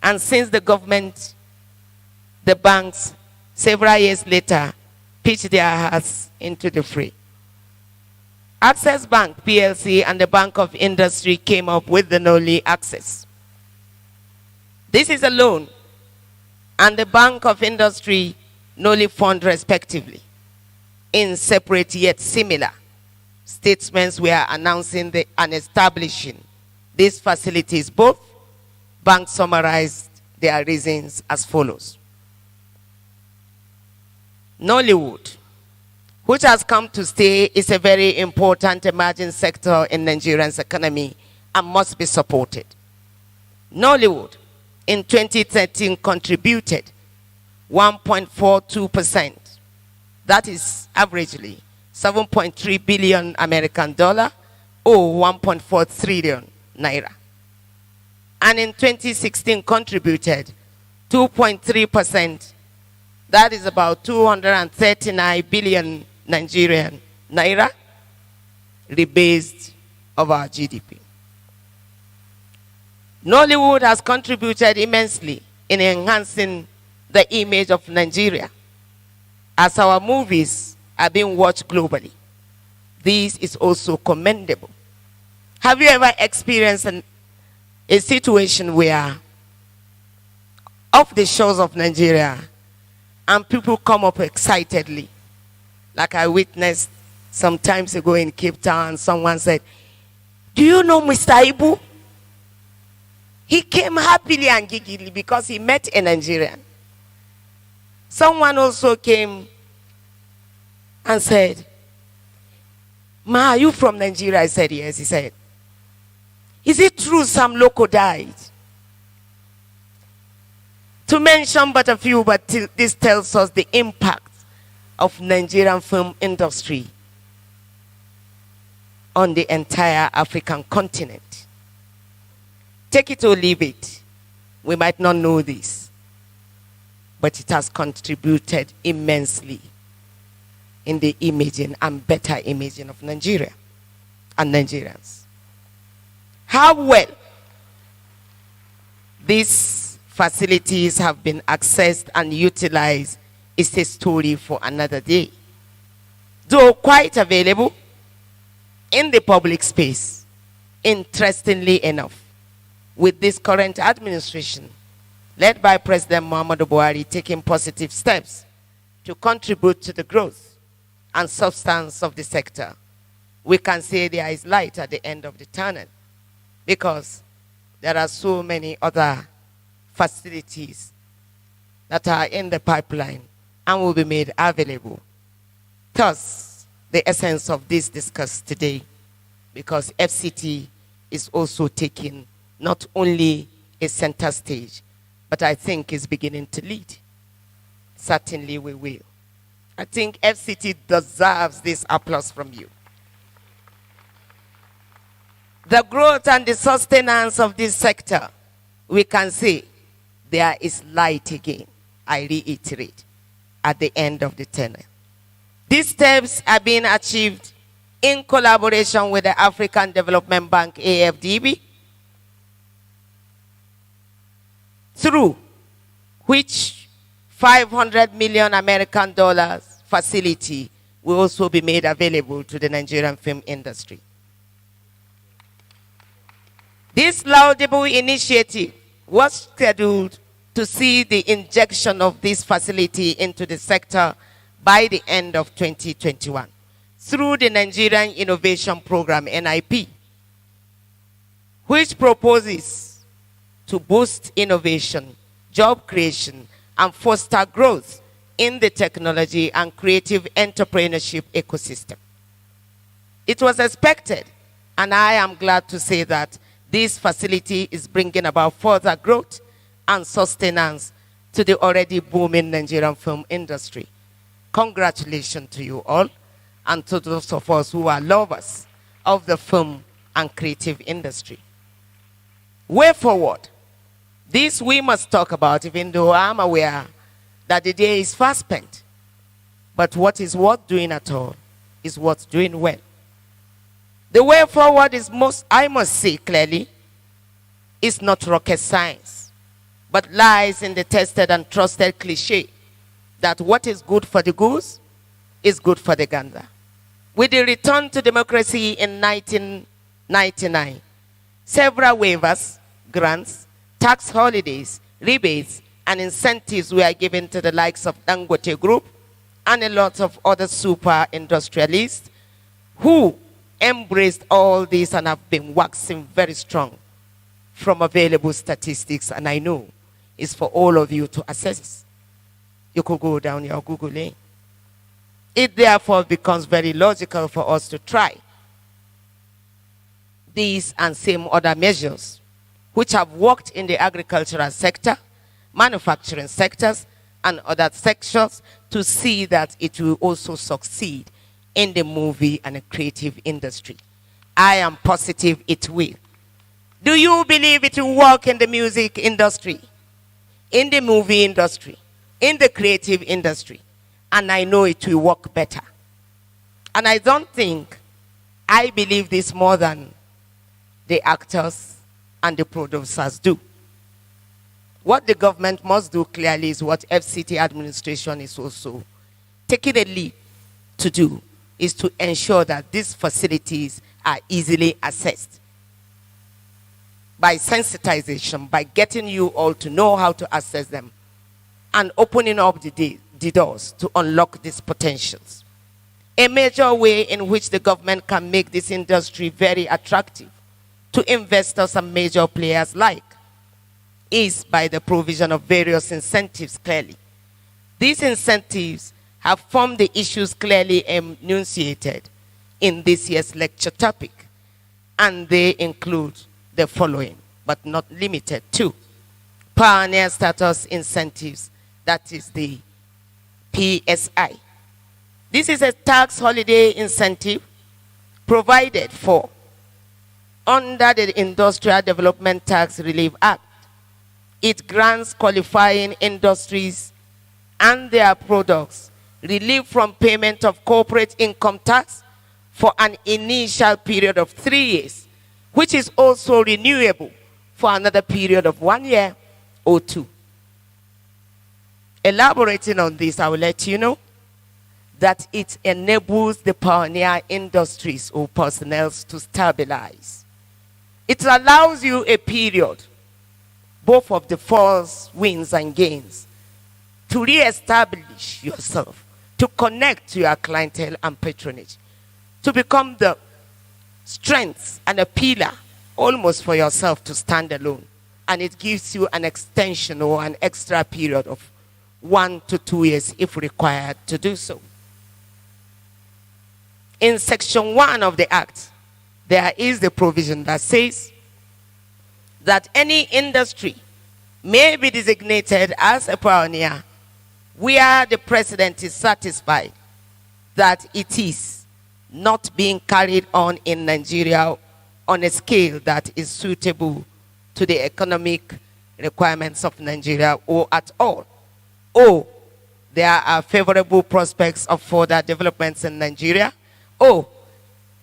and since the government, the banks, several years later, pitched their hearts into the fray. Access Bank PLC and the Bank of Industry came up with the Noli Access. This is a loan, and the Bank of Industry Noli Fund respectively, in separate yet similar statements were announcing and establishing these facilities. Both banks summarized their reasons as follows. Nollywood, which has come to stay, is a very important emerging sector in Nigeria's economy and must be supported. Nollywood in 2013 contributed 1.42%. That is averagely 7.3 billion American dollar or 1.4 trillion naira. And in 2016 contributed 2.3%. That is about 239 billion Nigerian naira, rebased of our GDP. Nollywood has contributed immensely in enhancing the image of Nigeria as our movies are being watched globally. This is also commendable. Have you ever experienced a situation where off the shores of Nigeria and people come up excitedly, like I witnessed some times ago in Cape Town? Someone said, "Do you know Mr. Ibu? He came happily and giggily because he met a Nigerian." Someone also came and said, "Ma, are you from Nigeria?" I said, "Yes." He said, "Is it true some local died?" To mention but a few, but this tells us the impact of Nigerian film industry on the entire African continent. Take it or leave it. We might not know this, but it has contributed immensely in the imaging and better imaging of Nigeria and Nigerians. How well these facilities have been accessed and utilized is a story for another day. Though quite available in the public space, interestingly enough, with this current administration, led by President Muhammadu Buhari, taking positive steps to contribute to the growth and substance of the sector, we can say there is light at the end of the tunnel, because there are so many other facilities that are in the pipeline and will be made available. Thus, the essence of this discussed today, because FCT is also taking not only a center stage, but I think is beginning to lead. Certainly we will. I think FCT deserves this applause from you. The growth and the sustenance of this sector, we can say there is light again, I reiterate, at the end of the tunnel. These steps are being achieved in collaboration with the African Development Bank, AFDB, through which $500 million American dollars facility will also be made available to the Nigerian film industry. This laudable initiative was scheduled to see the injection of this facility into the sector by the end of 2021 through the Nigerian Innovation Program, NIP, which proposes to boost innovation, job creation, and foster growth in the technology and creative entrepreneurship ecosystem. It was expected, and I am glad to say that this facility is bringing about further growth and sustenance to the already booming Nigerian film industry. Congratulations to you all, and to those of us who are lovers of the film and creative industry. Way forward, this we must talk about, even though I'm aware that the day is fast spent. But what is worth doing at all is worth doing well. The way forward is I must say clearly, is not rocket science, but lies in the tested and trusted cliche that what is good for the goose is good for the gander. With the return to democracy in 1999, several waivers, grants, tax holidays, rebates, and incentives were given to the likes of Dangote Group and a lot of other super industrialists who embraced all this and have been waxing very strong from available statistics, and I know it's for all of you to assess. You could go down your Google lane. It therefore becomes very logical for us to try these and same other measures which have worked in the agricultural sector, manufacturing sectors, and other sectors to see that it will also succeed in the movie and the creative industry. I am positive it will. Do you believe it will work in the music industry, in the movie industry, in the creative industry? And I know it will work better. And I believe this more than the actors and the producers do. What the government must do clearly is what FCT administration is also taking the lead to do, is to ensure that these facilities are easily accessed by sensitization, by getting you all to know how to access them and opening up the doors to unlock these potentials. A major way in which the government can make this industry very attractive to investors and major players alike is by the provision of various incentives clearly. These incentives have formed the issues clearly enunciated in this year's lecture topic, and they include the following, but not limited to: pioneer status incentives, that is the PSI. This is a tax holiday incentive provided for under the Industrial Development Tax Relief Act. It grants qualifying industries and their products relief from payment of corporate income tax for an initial period of 3 years, which is also renewable for another period of 1 year or 2. Elaborating on this, I will let you know that it enables the pioneer industries or personnel to stabilize. It allows you a period, both of the falls, wins, and gains, to re-establish yourself, to connect to your clientele and patronage, to become the strength and a pillar almost for yourself to stand alone. And it gives you an extension or an extra period of 1 to 2 years if required to do so. In Section 1 of the Act, there is the provision that says that any industry may be designated as a pioneer where the president is satisfied that it is not being carried on in Nigeria on a scale that is suitable to the economic requirements of Nigeria or at all, or there are favorable prospects of further developments in Nigeria, or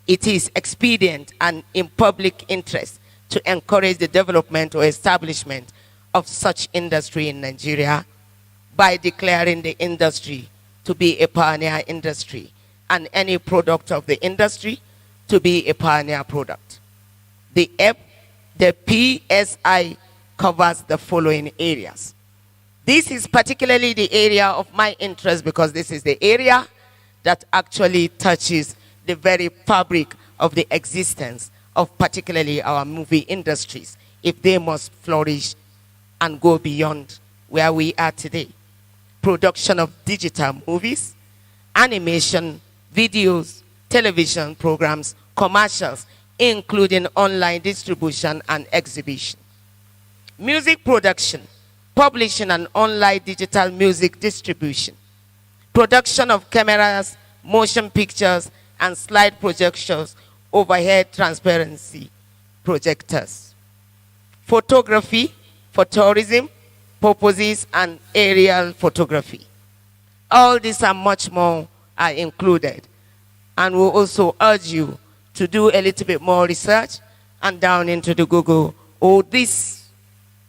it is expedient and in public interest to encourage the development or establishment of such industry in Nigeria by declaring the industry to be a pioneer industry and any product of the industry to be a pioneer product. The PSI covers the following areas. This is particularly the area of my interest because this is the area that actually touches the very fabric of the existence of particularly our movie industries, if they must flourish and go beyond where we are today. Production of digital movies, animation, videos, television programs, commercials, including online distribution and exhibition. Music production, publishing and online digital music distribution. Production of cameras, motion pictures, and slide projectors, overhead transparency projectors. Photography for tourism purposes and aerial photography. All these and much more are included. And we'll also urge you to do a little bit more research and down into the Google. Or this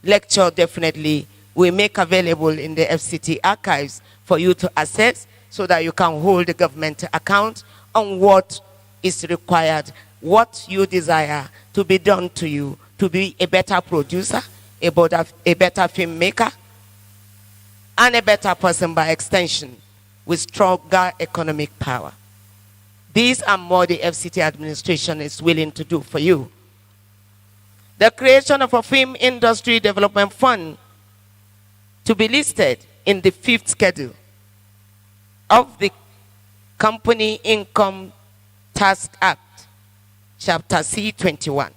lecture definitely will make available in the FCT archives for you to access so that you can hold the government account on what is required, what you desire to be done to you, to be a better producer, a better filmmaker, and a better person by extension with stronger economic power. These are more the FCT administration is willing to do for you. The creation of a film industry development fund to be listed in the 5th schedule of the Company Income Tax Act, Chapter C21,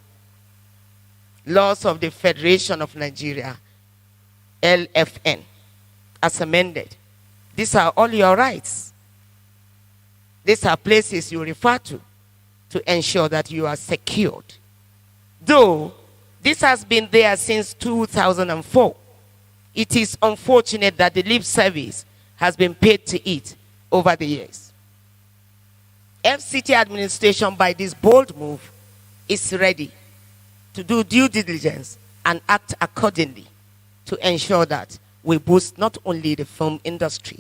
Laws of the Federation of Nigeria, LFN, as amended. These are all your rights. These are places you refer to ensure that you are secured. Though this has been there since 2004, it is unfortunate that the lip service has been paid to it over the years. FCT administration, by this bold move, is ready to do due diligence and act accordingly to ensure that we boost not only the film industry,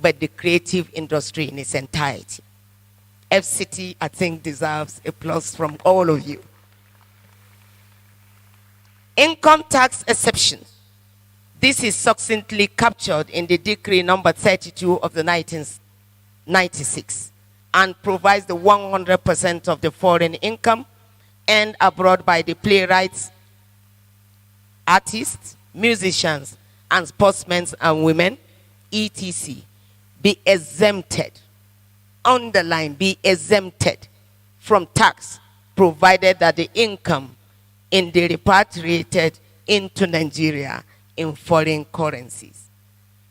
but the creative industry in its entirety. FCT, I think, deserves applause from all of you. Income tax exception. This is succinctly captured in the decree number 32 of the 1996 and provides the 100% of the foreign income earned abroad by the playwrights, artists, musicians, and sportsmen and women, etc., be exempted, underline, be exempted from tax, provided that the income in the repatriated into Nigeria in foreign currencies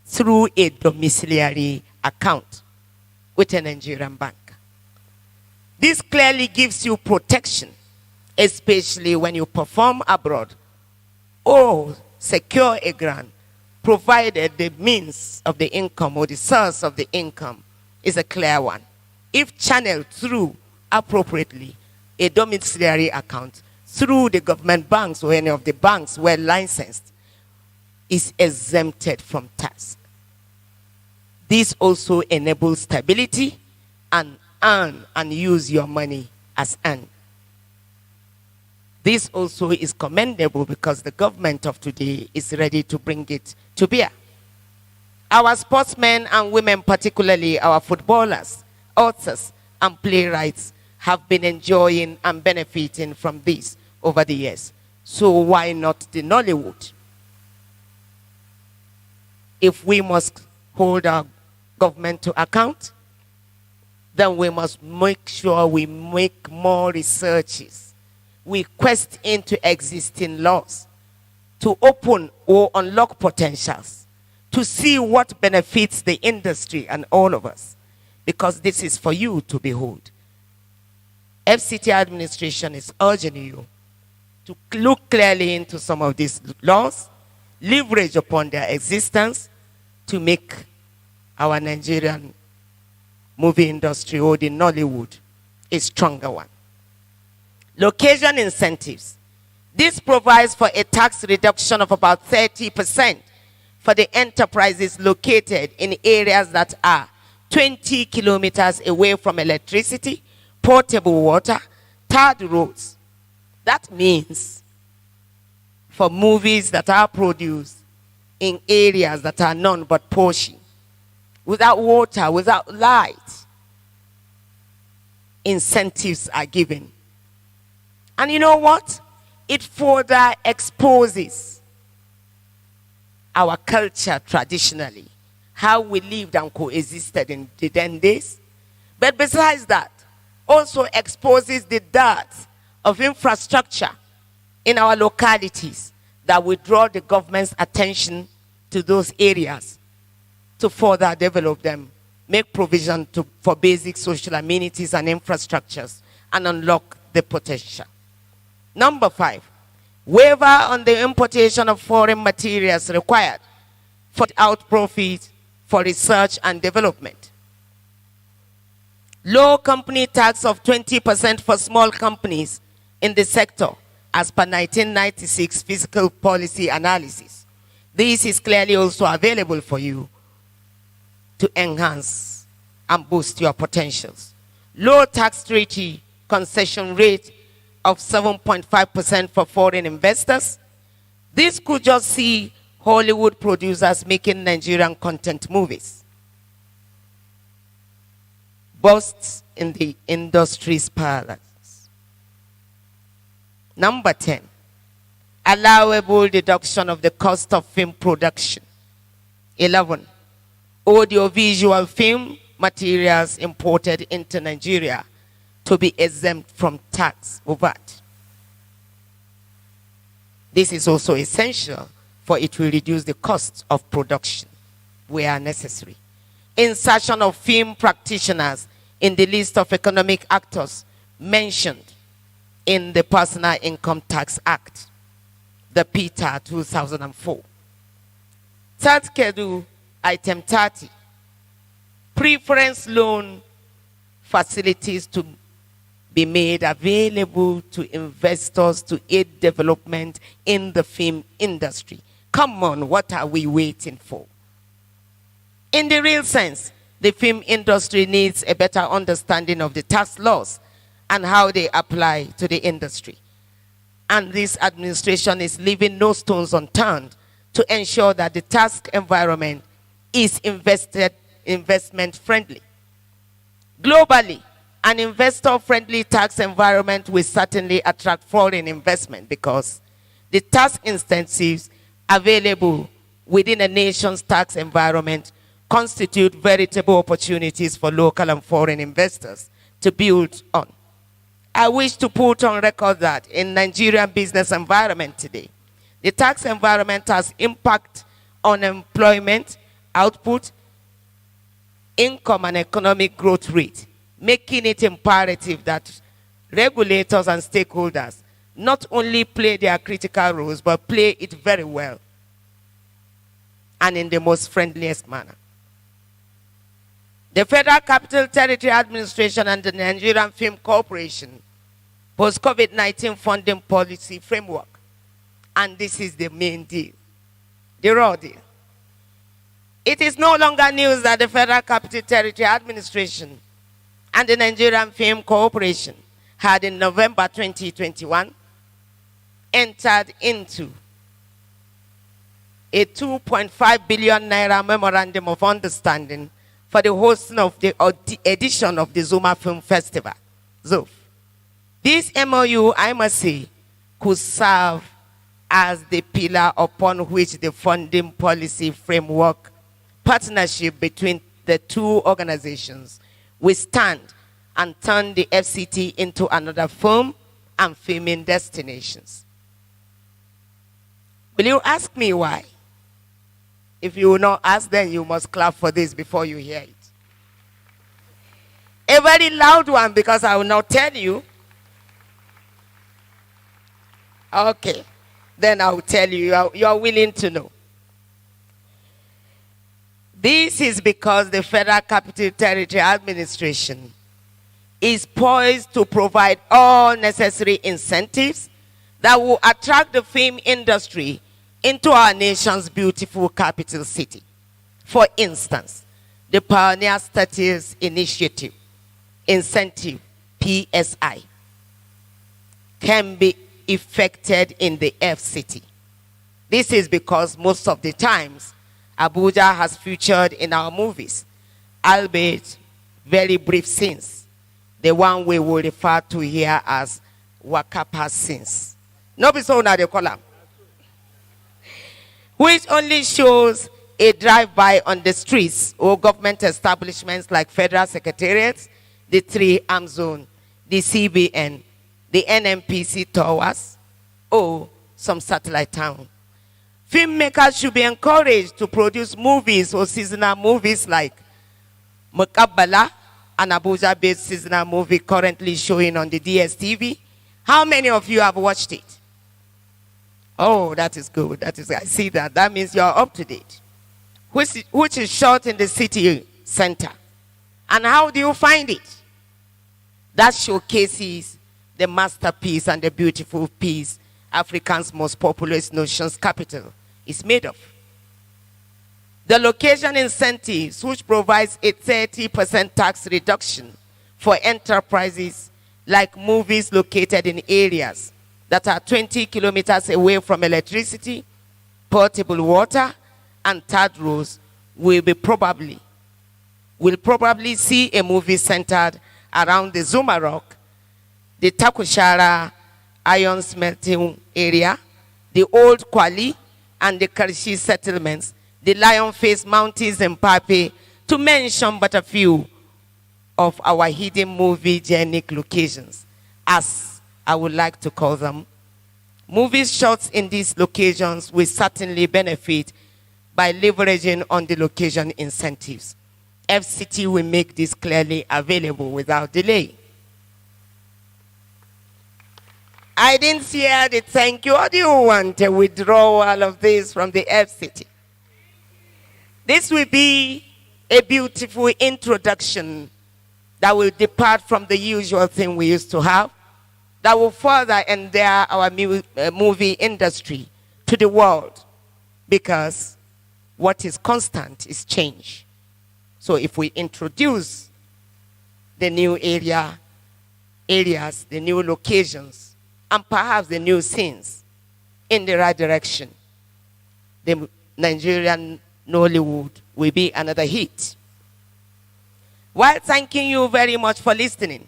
through a domiciliary account with a Nigerian bank. This clearly gives you protection, especially when you perform abroad or secure a grant, provided the means of the income or the source of the income is a clear one. If channeled through appropriately a domiciliary account through the government banks or any of the banks where licensed, is exempted from tax. This also enables stability and earn and use your money as earned. This also is commendable because the government of today is ready to bring it to bear. Our sportsmen and women, particularly our footballers, authors, and playwrights, have been enjoying and benefiting from this over the years. So why not the Nollywood? If we must hold our government to account, then we must make sure we make more researches. We quest into existing laws to open or unlock potentials, to see what benefits the industry and all of us, because this is for you to behold. FCT administration is urging you to look clearly into some of these laws, leverage upon their existence to make our Nigerian movie industry or the Nollywood a stronger one. Location incentives. This provides for a tax reduction of about 30% for the enterprises located in areas that are 20 kilometers away from electricity, potable water, tarred roads. That means for movies that are produced in areas that are none but poshy, without water, without light, incentives are given. And you know what? It further exposes our culture traditionally, how we lived and coexisted in the then days. But besides that, also exposes the dearth of infrastructure in our localities that will draw the government's attention to those areas to further develop them, make provision for basic social amenities and infrastructures, and unlock the potential. Number 5, waiver on the importation of foreign materials required for out profit for research and development. Low company tax of 20% for small companies in the sector as per 1996 fiscal policy analysis. This is clearly also available for you to enhance and boost your potentials. Low tax treaty concession rate of 7.5% for foreign investors. This could just see Hollywood producers making Nigerian content movies. Bursts in the industry's parlance. Number 10, allowable deduction of the cost of film production. 11, audiovisual film materials imported into Nigeria to be exempt from tax or VAT. This is also essential, for it will reduce the cost of production where necessary. Insertion of film practitioners in the list of economic actors mentioned in the Personal Income Tax Act, the PITA 2004. Third schedule, item 30, preference loan facilities to be made available to investors to aid development in the film industry. Come on, what are we waiting for? In the real sense, the film industry needs a better understanding of the tax laws and how they apply to the industry. And this administration is leaving no stones unturned to ensure that the tax environment is investment friendly. Globally, an investor-friendly tax environment will certainly attract foreign investment because the tax incentives available within a nation's tax environment constitute veritable opportunities for local and foreign investors to build on. I wish to put on record that in Nigerian business environment today, the tax environment has impact on employment, output, income, and economic growth rate, making it imperative that regulators and stakeholders not only play their critical roles, but play it very well and in the most friendliest manner. The Federal Capital Territory Administration and the Nigerian Film Corporation post-COVID-19 funding policy framework. And this is the main deal, the raw deal. It is no longer news that the Federal Capital Territory Administration and the Nigerian Film Corporation had in November 2021 entered into a 2.5 billion naira memorandum of understanding for the hosting of the edition of the Zuma Film Festival, ZOF. This MOU, I must say, could serve as the pillar upon which the funding policy framework partnership between the two organizations will stand and turn the FCT into another film and filming destinations. Will you ask me why? If you will not ask, then you must clap for this before you hear it. A very loud one, because I will not tell you. Okay, then I will tell you. You are willing to know. This is because the Federal Capital Territory Administration is poised to provide all necessary incentives that will attract the film industry into our nation's beautiful capital city. For instance, the Pioneer Status Initiative Incentive, PSI, can be effected in the FCT. This is because most of the times, ABUJA has featured in our movies, albeit very brief scenes, the one we will refer to here as Wakapa scenes. No be so now they call them. Which only shows a drive-by on the streets or government establishments like federal secretariats, the 3 zone, the CBN, the NMPC towers, or some satellite town. Filmmakers should be encouraged to produce movies or seasonal movies like Mukabala, an Abuja-based seasonal movie currently showing on the DSTV. How many of you have watched it? Oh, that is good. I see that. That means you are up to date. Which is shot in the city center. And how do you find it? That showcases the masterpiece and the beautiful piece Africa's most populous nation's capital is made of. The location incentives, which provides a 30% tax reduction for enterprises like movies located in areas that are 20 kilometers away from electricity, potable water, and third roads, will probably see a movie centered around the Zuma Rock, the Takushara iron smelting area, the old Kwali, and the Karshi settlements, the Lion Face Mountains in Pape, to mention but a few of our hidden movie genic locations, as I would like to call them. Movies shot in these locations will certainly benefit by leveraging on the location incentives. FCT will make this clearly available without delay. I didn't hear the thank you. Or do you want to withdraw all of this from the FCT? This will be a beautiful introduction that will depart from the usual thing we used to have, that will further endear our movie industry to the world, because what is constant is change. So if we introduce the new areas, the new locations, and perhaps the new scenes in the right direction, the Nigerian Nollywood will be another hit. While thanking you very much for listening,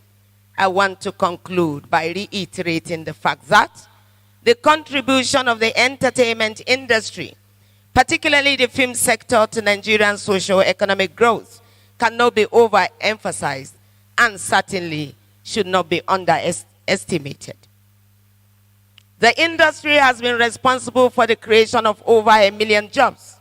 I want to conclude by reiterating the fact that the contribution of the entertainment industry, particularly the film sector, to Nigerian socio-economic growth cannot be overemphasized and certainly should not be underestimated. The industry has been responsible for the creation of over 1 million jobs,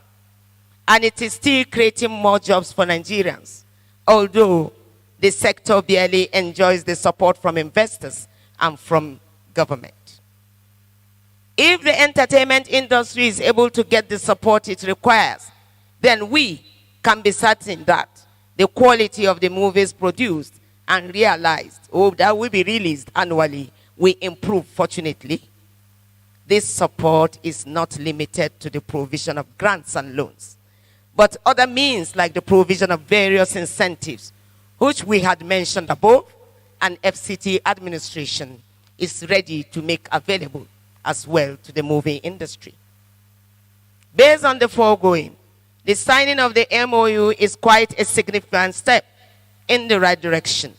and it is still creating more jobs for Nigerians, although the sector barely enjoys the support from investors and from government. If the entertainment industry is able to get the support it requires, then we can be certain that the quality of the movies produced and realized, or that will be released annually, will improve. Fortunately, this support is not limited to the provision of grants and loans, but other means like the provision of various incentives, which we had mentioned above, and FCT administration is ready to make available as well to the movie industry. Based on the foregoing, the signing of the MOU is quite a significant step in the right direction.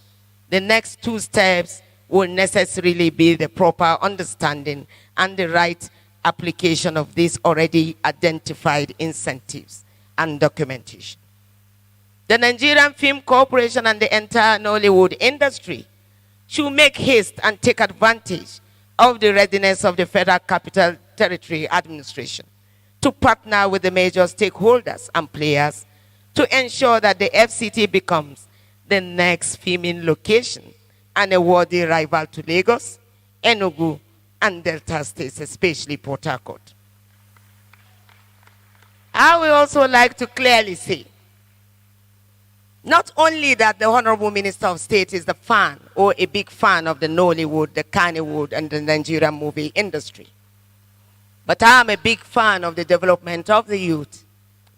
The next 2 steps will necessarily be the proper understanding and the right application of these already identified incentives and documentation. The Nigerian Film Corporation and the entire Nollywood industry should make haste and take advantage of the readiness of the Federal Capital Territory Administration to partner with the major stakeholders and players to ensure that the FCT becomes the next filming location and a worthy rival to Lagos, Enugu, and Delta states, especially Port Harcourt. I would also like to clearly say, not only that the Honorable Minister of State is the fan or a big fan of the Nollywood, the Kannywood, and the Nigerian movie industry, but I am a big fan of the development of the youth,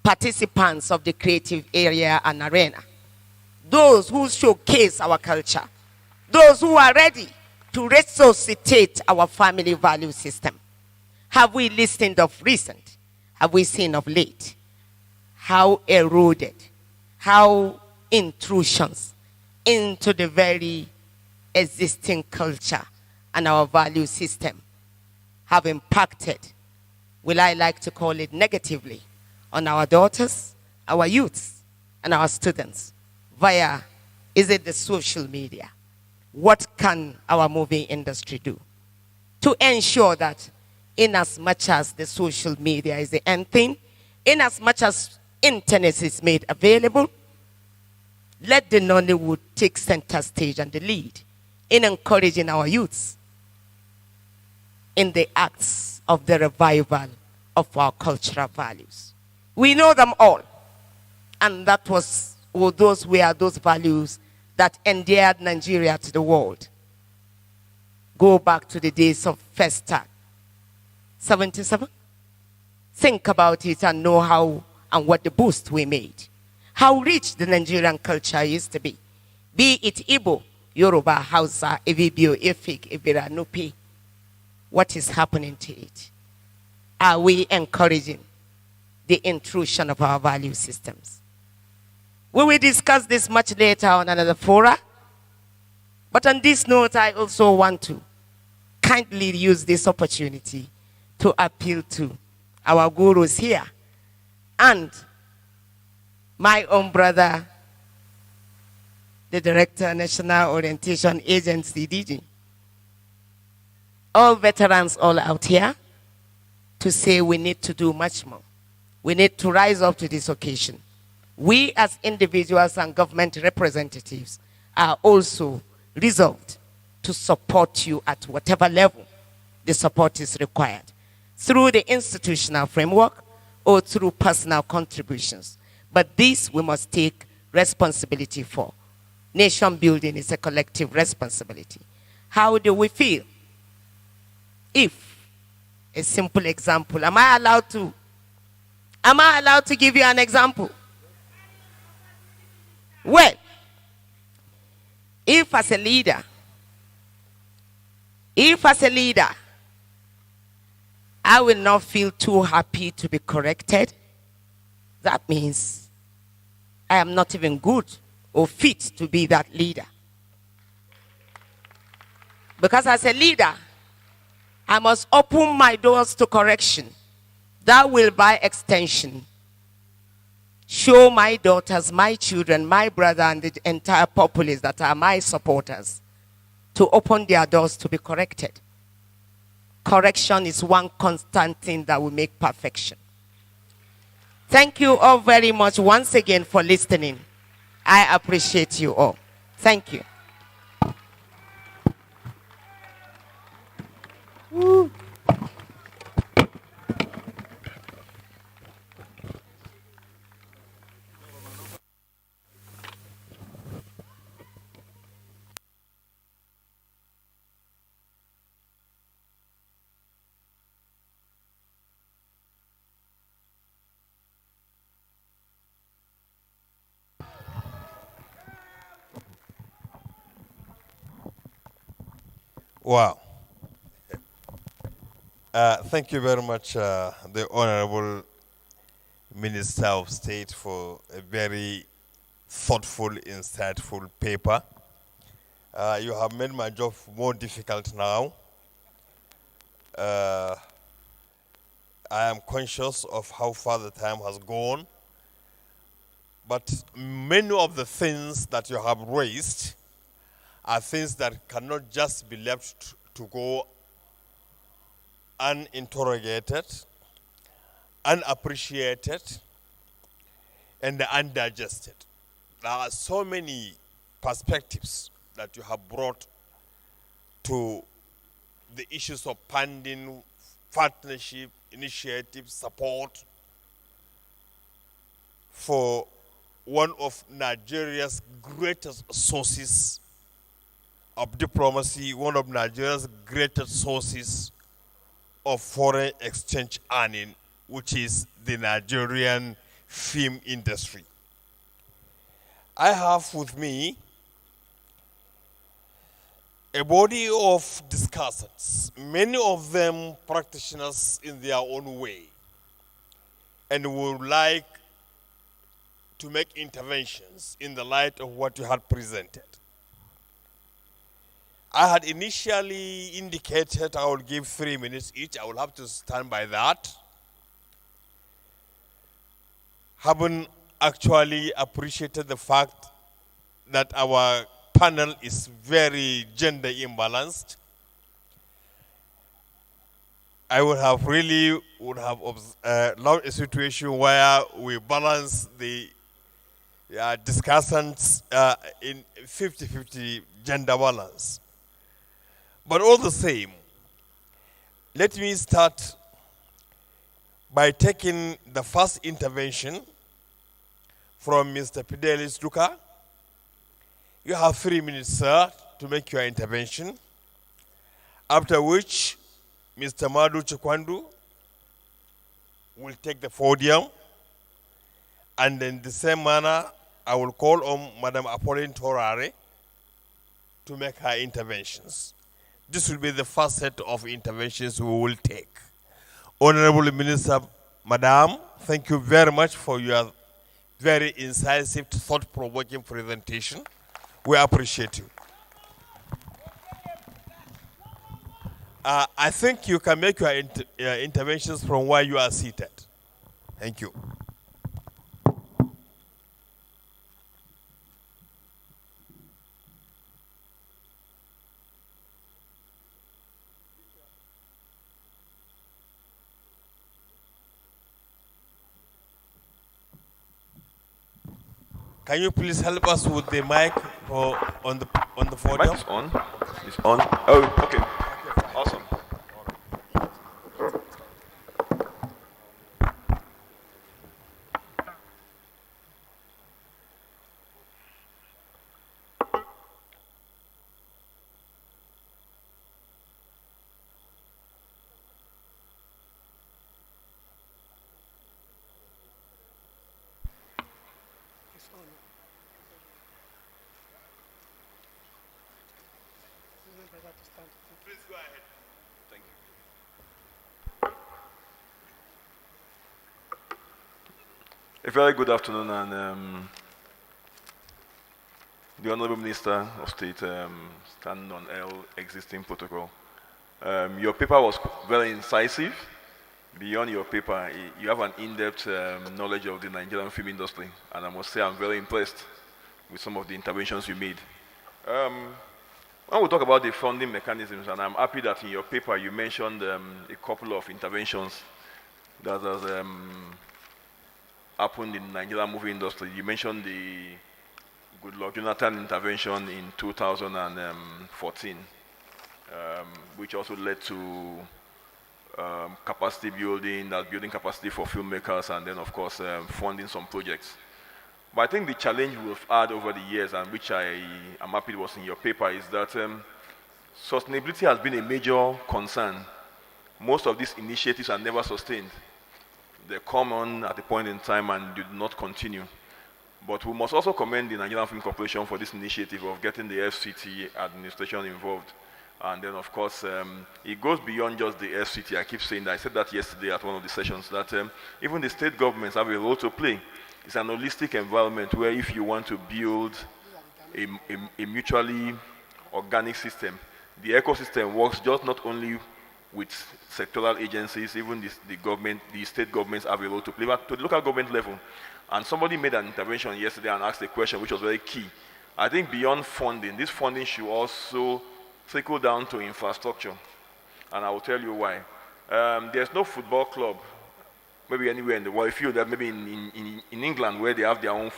participants of the creative area and arena, those who showcase our culture, those who are ready to resuscitate our family value system. Have we listened of recent? Have we seen of late? How eroded, how intrusions into the very existing culture and our value system have impacted, will I like to call it negatively, on our daughters, our youths, and our students via, is it the social media? What can our movie industry do to ensure that in as much as the social media is the end thing, in as much as internet is made available, let the Nollywood take center stage and the lead in encouraging our youths in the acts of the revival of our cultural values. We know them all, and those were those values that endeared Nigeria to the world. Go back to the days of Festa, 77. Think about it and know how and what the boost we made. How rich the Nigerian culture used to be it Igbo, Yoruba, Hausa, Evibio, Efik, Ibira, Nupi. What is happening to it? Are we encouraging the intrusion of our value systems? We will discuss this much later on another fora. But on this note, I also want to kindly use this opportunity to appeal to our gurus here and my own brother, the Director, National Orientation Agency, DG. All veterans all out here to say we need to do much more. We need to rise up to this occasion. We as individuals and government representatives are also resolved to support you at whatever level the support is required, through the institutional framework or through personal contributions. But this we must take responsibility for. Nation building is a collective responsibility. How do we feel? If, a simple example, am I allowed to give you an example? Well, if as a leader, I will not feel too happy to be corrected, that means I am not even good or fit to be that leader. Because as a leader, I must open my doors to correction. That will, by extension, show my daughters, my children, my brother, and the entire populace that are my supporters to open their doors to be corrected. Correction is one constant thing that will make perfection. Thank you all very much once again for listening. I appreciate you all. Thank you. Woo. Wow. Thank you very much, the Honorable Minister of State, for a very thoughtful, insightful paper. You have made my job more difficult now. I am conscious of how far the time has gone, but many of the things that you have raised are things that cannot just be left to go uninterrogated, unappreciated, and undigested. There are so many perspectives that you have brought to the issues of funding, partnership, initiative, support for one of Nigeria's greatest sources of diplomacy, one of Nigeria's greatest sources of foreign exchange earning, which is the Nigerian film industry. I have with me a body of discussants, many of them practitioners in their own way, and would like to make interventions in the light of what you had presented. I had initially indicated I will give 3 minutes each. I will have to stand by that. Haven't actually appreciated the fact that our panel is very gender imbalanced. I would have loved a situation where we balance the discussants in 50-50 gender balance. But all the same, let me start by taking the first intervention from Mr. Fidelis Duka. You have 3 minutes, sir, to make your intervention. After which, Mr. Madu Chikwandu will take the podium. And in the same manner, I will call on Madam Apolline Torare to make her interventions. This will be the first set of interventions we will take. Honorable Minister, Madam, thank you very much for your very incisive, thought-provoking presentation. We appreciate you. I think you can make your interventions from where you are seated. Thank you. Can you please help us with the mic on the podium? Mic's on. It's on. Oh, okay. Awesome. A very good afternoon, and the Honorable Minister of State, standing on L existing protocol. Your paper was very incisive. Beyond your paper, you have an in-depth knowledge of the Nigerian film industry, and I must say I'm very impressed with some of the interventions you made. When we talk about the funding mechanisms, and I'm happy that in your paper you mentioned a couple of interventions that has happened in the Nigerian movie industry. You mentioned the Goodluck Jonathan intervention in 2014, which also led to capacity building, building capacity for filmmakers, and then of course funding some projects. But I think the challenge we've had over the years, and which I am happy was in your paper, is that sustainability has been a major concern. Most of these initiatives are never sustained. They come on at a point in time and do not continue. But we must also commend the Nigerian Film Corporation for this initiative of getting the FCT administration involved. And then, of course, it goes beyond just the FCT. I keep saying that. I said that yesterday at one of the sessions, that even the state governments have a role to play. It's an holistic environment where if you want to build a mutually organic system, the ecosystem works just not only with sectoral agencies, even the government, the state governments have a role to play, but to the local government level. And somebody made an intervention yesterday and asked a question which was very key. I think beyond funding, this funding should also trickle down to infrastructure. And I will tell you why. There's no football club, maybe anywhere in the world. I feel that maybe in England where they have their own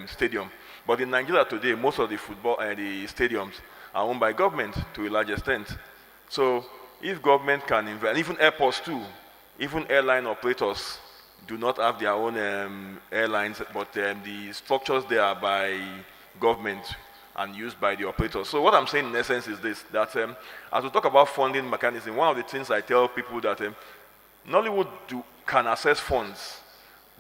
stadium. But in Nigeria today, most of the the stadiums are owned by government to a large extent. So if government can invest, and even airports too, even airline operators do not have their own airlines, but the structures there are by government and used by the operators. So what I'm saying in essence is this, that as we talk about funding mechanism, one of the things I tell people that Nollywood can access funds,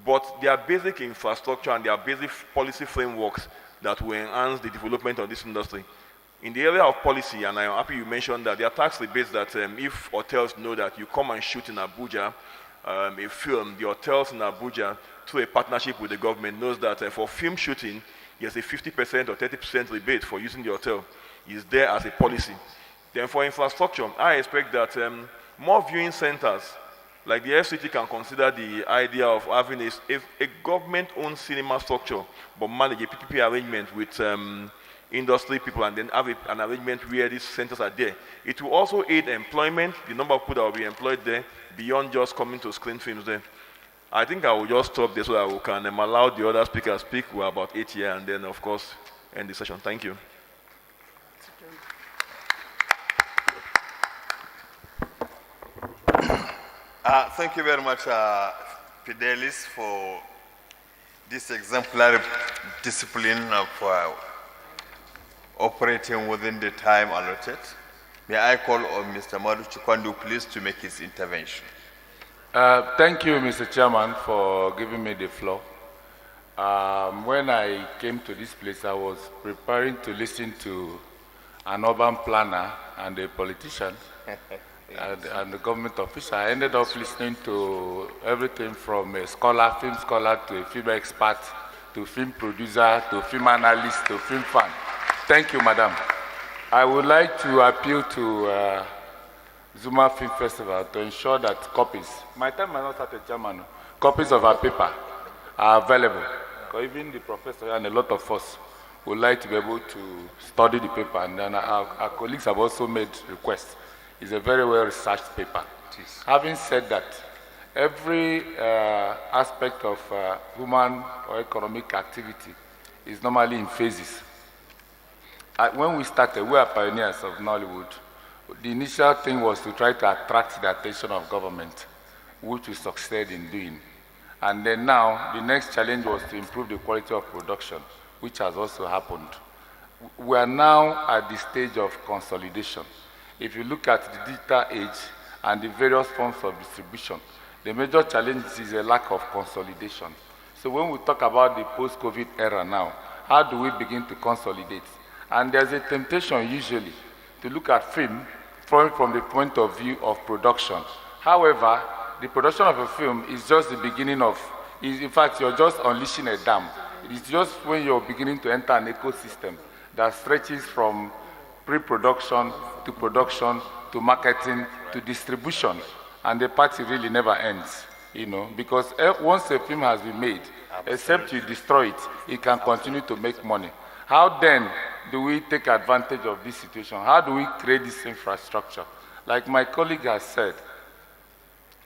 but their basic infrastructure and their basic policy frameworks that will enhance the development of this industry. In the area of policy, and I'm happy you mentioned that there are tax rebates that if hotels know that you come and shoot in Abuja, a film, the hotels in Abuja, through a partnership with the government, knows that for film shooting, there's a 50% or 30% rebate for using the hotel. It's there as a policy. Then for infrastructure, I expect that more viewing centers, like the FCT can consider the idea of having a government-owned cinema structure, but manage a PPP arrangement with industry people, and then have an arrangement where these centers are there. It will also aid employment, the number of people that will be employed there, beyond just coming to screen films there. I think I will just stop there so that we can allow the other speakers speak. We're about 8 here, and then, of course, end the session. Thank you. Thank you very much, Fidelis, for this exemplary discipline of operating within the time allotted. May I call on Mr. Madu Chikwandu, please, to make his intervention. Thank you, Mr. Chairman, for giving me the floor. When I came to this place, I was preparing to listen to an urban planner and a politician and the government official. I ended up listening to everything from a scholar, film scholar, to a film expert, to film producer, to film analyst, to film fan. Thank you, madam. I would like to appeal to Zuma Film Festival to ensure that copies, my time might not start a German, copies of our paper are available. Because even the professor and a lot of us would like to be able to study the paper, and then our colleagues have also made requests. It's a very well-researched paper. Having said that, every aspect of human or economic activity is normally in phases. When we started, we are pioneers of Nollywood. The initial thing was to try to attract the attention of government, which we succeeded in doing. And then now, the next challenge was to improve the quality of production, which has also happened. We are now at the stage of consolidation. If you look at the digital age and the various forms of distribution, the major challenge is a lack of consolidation. So when we talk about the post-COVID era now, how do we begin to consolidate? And there's a temptation usually to look at film from the point of view of production. However, the production of a film is just the beginning of, in fact, you're just unleashing a dam. It's just when you're beginning to enter an ecosystem that stretches from pre-production to marketing to distribution, and the party really never ends, because once a film has been made, except you destroy it, it can continue to make money. How then do we take advantage of this situation? How do we create this infrastructure? Like my colleague has said,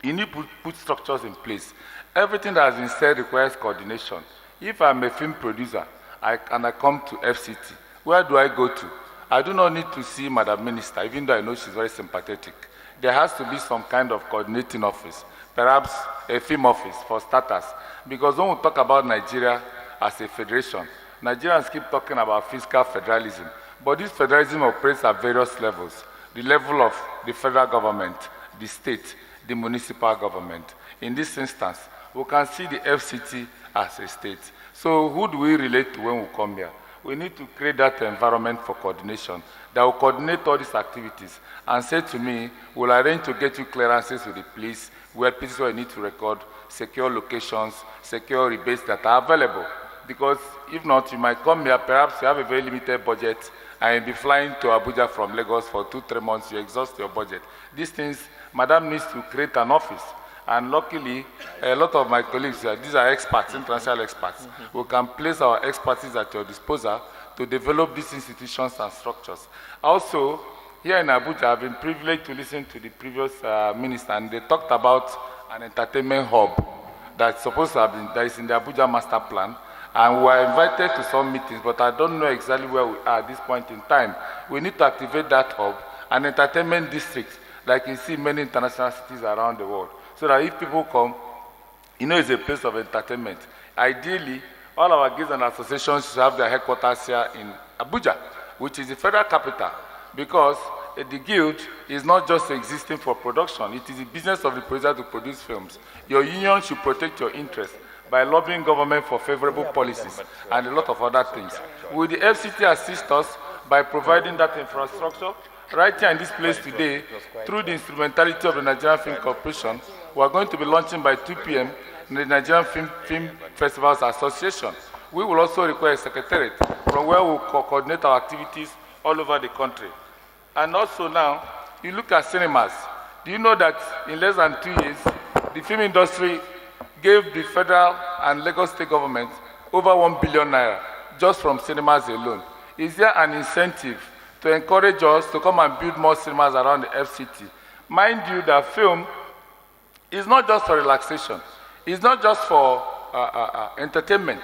you need to put structures in place. Everything that has been said requires coordination. If I'm a film producer and I come to FCT, where do I go to? I do not need to see Madam Minister, even though I know she's very sympathetic. There has to be some kind of coordinating office, perhaps a film office for starters. Because when we talk about Nigeria as a federation, Nigerians keep talking about fiscal federalism, but this federalism operates at various levels. The level of the federal government, the state, the municipal government. In this instance, we can see the FCT as a state. So who do we relate to when we come here? We need to create that environment for coordination that will coordinate all these activities and say to me, we'll arrange to get you clearances with the police, where places where you need to record, secure locations, secure rebates that are available. Because if not, you might come here, perhaps you have a very limited budget, and you'll be flying to Abuja from Lagos for 2-3 months, you exhaust your budget. These things, Madam needs to create an office. And luckily, a lot of my colleagues, these are experts, international experts. We can place our expertise at your disposal to develop these institutions and structures. Also, here in Abuja, I've been privileged to listen to the previous minister, and they talked about an entertainment hub that's supposed to have been, that is in the Abuja master plan. And we are invited to some meetings, but I don't know exactly where we are at this point in time. We need to activate that hub, an entertainment district, like you see in many international cities around the world. So that if people come, it's a place of entertainment. Ideally, all our guilds and associations should have their headquarters here in Abuja, which is the federal capital, because the guild is not just existing for production, it is the business of the producer to produce films. Your union should protect your interests by lobbying government for favorable policies and a lot of other things. Will the FCT assist us by providing that infrastructure? Right here in this place today, through the instrumentality of the Nigerian Film Corporation, we are going to be launching by 2 p.m. in the Nigerian Film Festivals Association. We will also require a secretariat from where we will coordinate our activities all over the country. And also now, you look at cinemas. Do you know that in less than 2 years, the film industry gave the federal and Lagos state government over 1 billion naira just from cinemas alone? Is there an incentive to encourage us to come and build more cinemas around the FCT? Mind you, that film is not just for relaxation. It's not just for entertainment.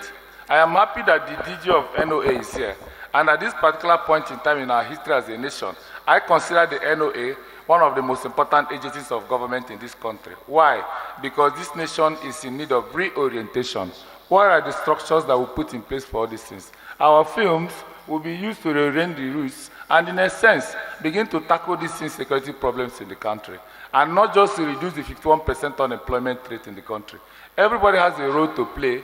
I am happy that the DG of NOA is here. And at this particular point in time in our history as a nation, I consider the NOA one of the most important agencies of government in this country. Why? Because this nation is in need of reorientation. What are the structures that we put in place for all these things? Our films will be used to rearrange the routes and, in a sense, begin to tackle these insecurity problems in the country. And not just to reduce the 51% unemployment rate in the country. Everybody has a role to play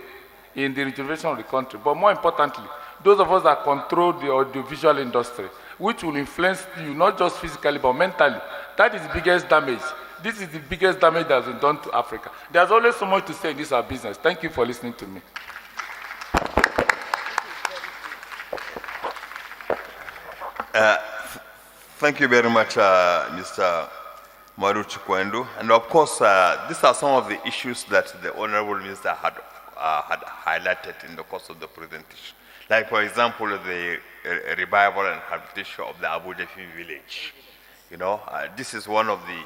in the rejuvenation of the country. But more importantly, those of us that control the audiovisual industry, which will influence you not just physically but mentally, that is the biggest damage. This is the biggest damage that has been done to Africa. There's always so much to say in this our business. Thank you for listening to me. Thank you very much, Mr. Maru Chukwendu. And of course, these are some of the issues that the Honorable Minister had highlighted in the course of the presentation. Like, for example, the revival and habitation of the ABUJA Film Village. This is one of the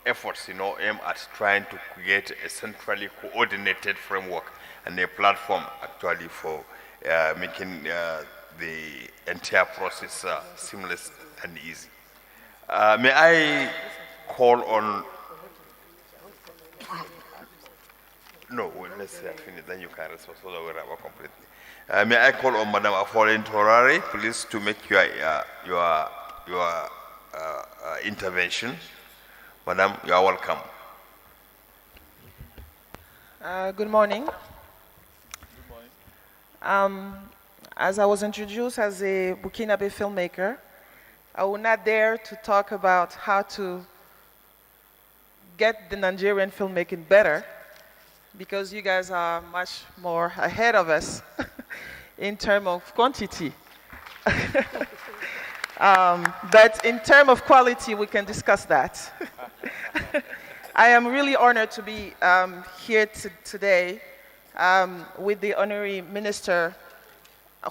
efforts, aimed at trying to create a centrally coordinated framework and a platform actually for making the entire process seamless and easy. May I call on... No, let's say I finish, then you can respond so that we wrap up completely. May I call on Madam Afolen Torare, please, to make your intervention. Madam, you are welcome. Good morning. As I was introduced as a Burkinabe filmmaker, I will not dare to talk about how to get the Nigerian filmmaking better, because you guys are much more ahead of us in terms of quantity. But in terms of quality, we can discuss that. I am really honored to be here today with the Honorary Minister,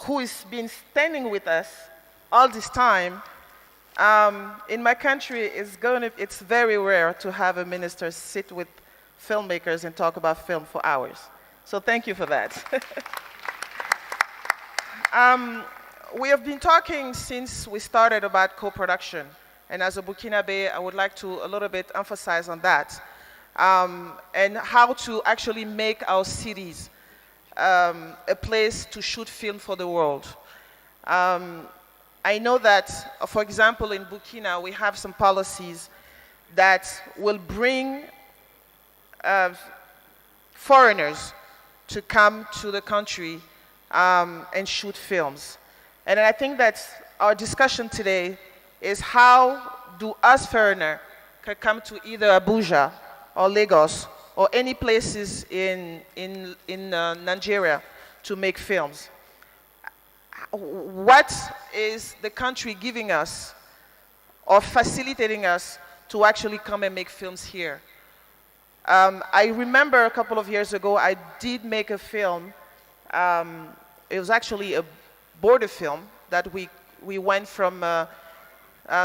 who has been standing with us all this time. In my country, it's very rare to have a minister sit with filmmakers and talk about film for hours. So thank you for that. We have been talking since we started about co-production. And as a Burkinabe, I would like to a little bit emphasize on that. And how to actually make our cities a place to shoot film for the world. I know that, for example, in Burkina, we have some policies that will bring foreigners to come to the country and shoot films. And I think that our discussion today is how do us foreigners can come to either Abuja or Lagos or any places in Nigeria to make films. What is the country giving us or facilitating us to actually come and make films here? I remember a couple of years ago, I did make a film. It was actually a border film that we went from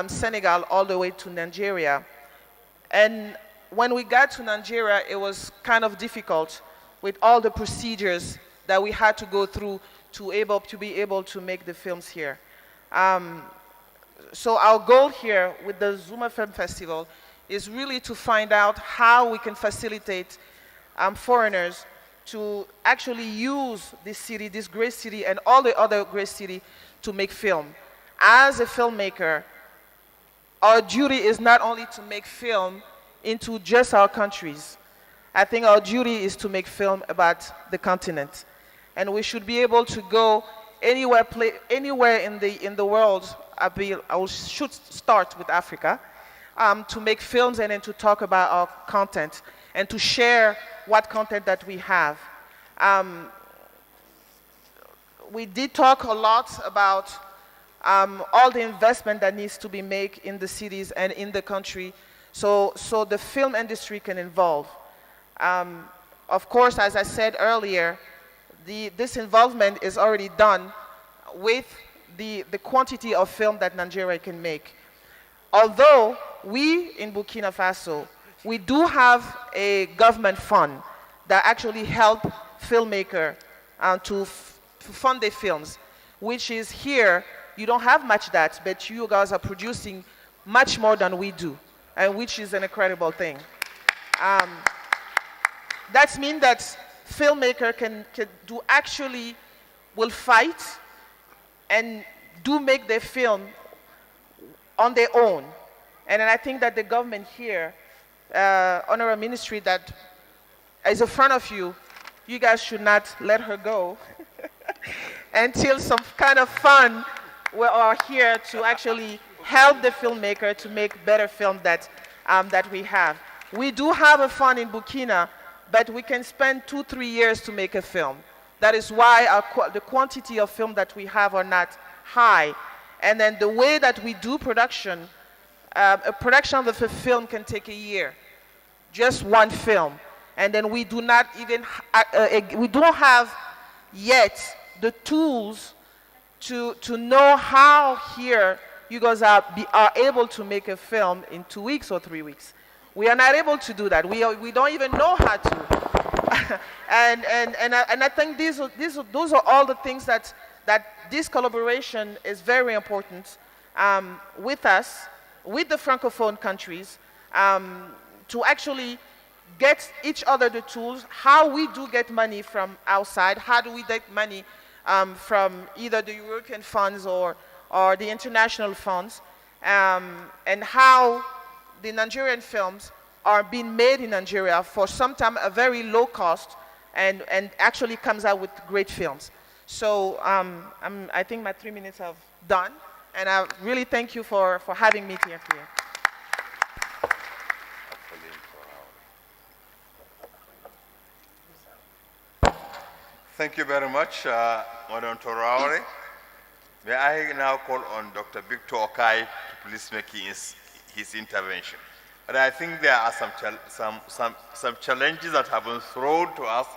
Senegal all the way to Nigeria. And when we got to Nigeria, it was kind of difficult with all the procedures that we had to go through to be able to make the films here. So our goal here with the Zuma Film Festival is really to find out how we can facilitate foreigners to actually use this city, this great city, and all the other great cities to make film. As a filmmaker, our duty is not only to make film into just our countries. I think our duty is to make film about the continent. And we should be able to go anywhere in the world. I should start with Africa, to make films and then to talk about our content and to share what content that we have. We did talk a lot about all the investment that needs to be made in the cities and in the country so the film industry can evolve. Of course, as I said earlier, this involvement is already done with the quantity of film that Nigeria can make. Although we in Burkina Faso, we do have a government fund that actually help filmmakers to fund their films, which is here, you don't have much that, but you guys are producing much more than we do, and which is an incredible thing. That means that filmmaker will fight and do make their film on their own. And then I think that the government here, Honorary Ministry that is in front of you, you guys should not let her go until some kind of fund we are here to actually help the filmmaker to make better film that we have. We do have a fund in Burkina, but we can spend 2-3 years to make a film. That is why the quantity of film that we have are not high. And then the way that we do production, a production of a film can take a year, just one film. And then we do not even, we don't have yet the tools to know how here you guys are able to make a film in 2 weeks or 3 weeks. We are not able to do that. We don't even know how to. and I think those are all the things that this collaboration is very important with us, with the Francophone countries, to actually get each other the tools, how we do get money from outside, how do we get money from either the European funds or the international funds, and how the Nigerian films are being made in Nigeria for sometimes a very low cost and actually comes out with great films. So I think my 3 minutes have done, and I really thank you for having me here. Thank you very much, Madam Toraore. May I now call on Dr. Victor Okai to please make his intervention. But I think there are some challenges that have been thrown to us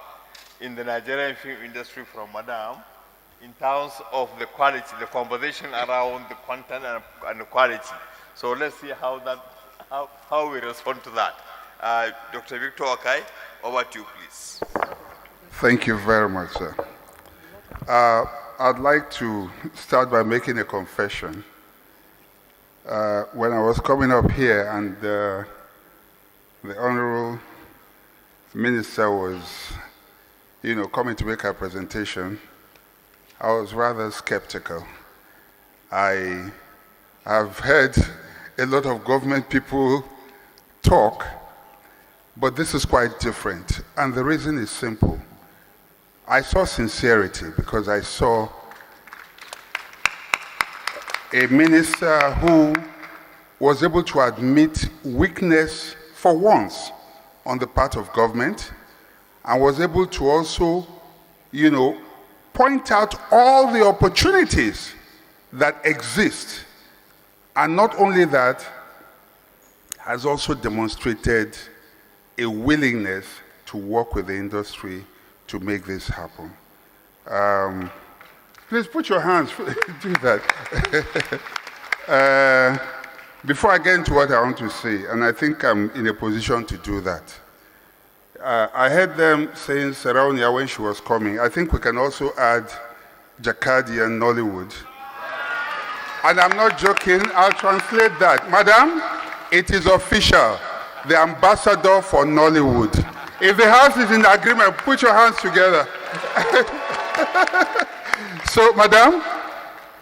in the Nigerian film industry from Madam in terms of the quality, the conversation around the content and the quality. So let's see how we respond to that. Dr. Victor Okai, over to you, please. Thank you very much, sir. I'd like to start by making a confession. When I was coming up here and the Honorable Minister was, coming to make her presentation, I was rather skeptical. I have heard a lot of government people talk, but this is quite different. And the reason is simple. I saw sincerity because I saw a minister who was able to admit weakness for once on the part of government and was able to also, point out all the opportunities that exist. And not only that, has also demonstrated a willingness to work with the industry to make this happen. Please put your hands, do that. Before I get into what I want to say, and I think I'm in a position to do that. I heard them saying Sarauniya when she was coming. I think we can also add Jakadi and Nollywood. And I'm not joking, I'll translate that. Madam, it is official. The ambassador for Nollywood. If the House is in agreement, put your hands together. So, Madam,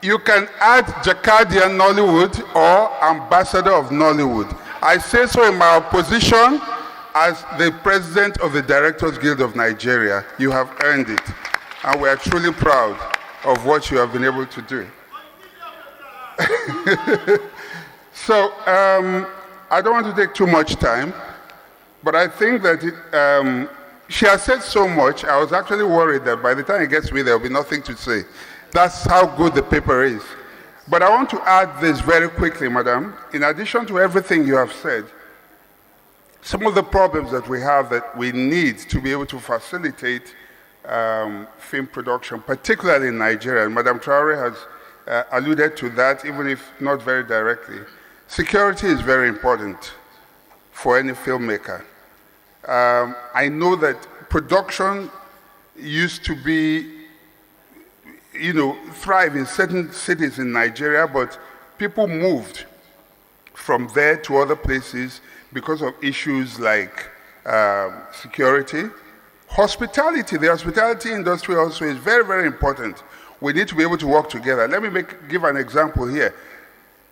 you can add Jakadian Nollywood or Ambassador of Nollywood. I say so in my position as the President of the Directors Guild of Nigeria. You have earned it. And we are truly proud of what you have been able to do. So, I don't want to take too much time. But I think that she has said so much, I was actually worried that by the time it gets to me, there will be nothing to say. That's how good the paper is. But I want to add this very quickly, Madam. In addition to everything you have said, some of the problems that we have that we need to be able to facilitate film production, particularly in Nigeria, and Madam Traore has alluded to that, even if not very directly. Security is very important for any filmmaker. I know that production used to be, thrive in certain cities in Nigeria, but people moved from there to other places because of issues like security. Hospitality, the hospitality industry also is very, very important. We need to be able to work together. Let me give an example here.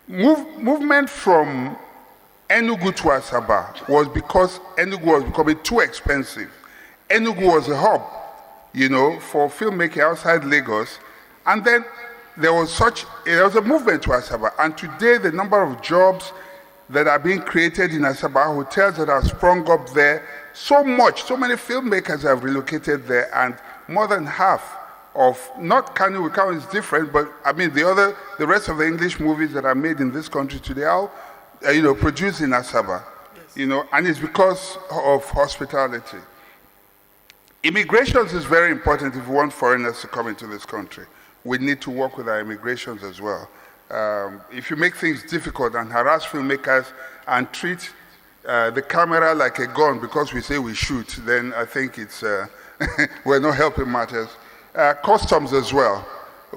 Movement from Enugu to Asaba was because Enugu was becoming too expensive. Enugu was a hub, for filmmaking outside Lagos. And then there was a movement to Asaba. And today the number of jobs that are being created in Asaba, hotels that have sprung up there, so many filmmakers have relocated there, and more than half of, not Kanu is different, but I mean the rest of the English movies that are made in this country today are produced in Asaba, and it's because of hospitality. Immigrations is very important if we want foreigners to come into this country. We need to work with our immigrations as well. If you make things difficult and harass filmmakers and treat the camera like a gun because we say we shoot, then I think it's we're not helping matters. Customs as well.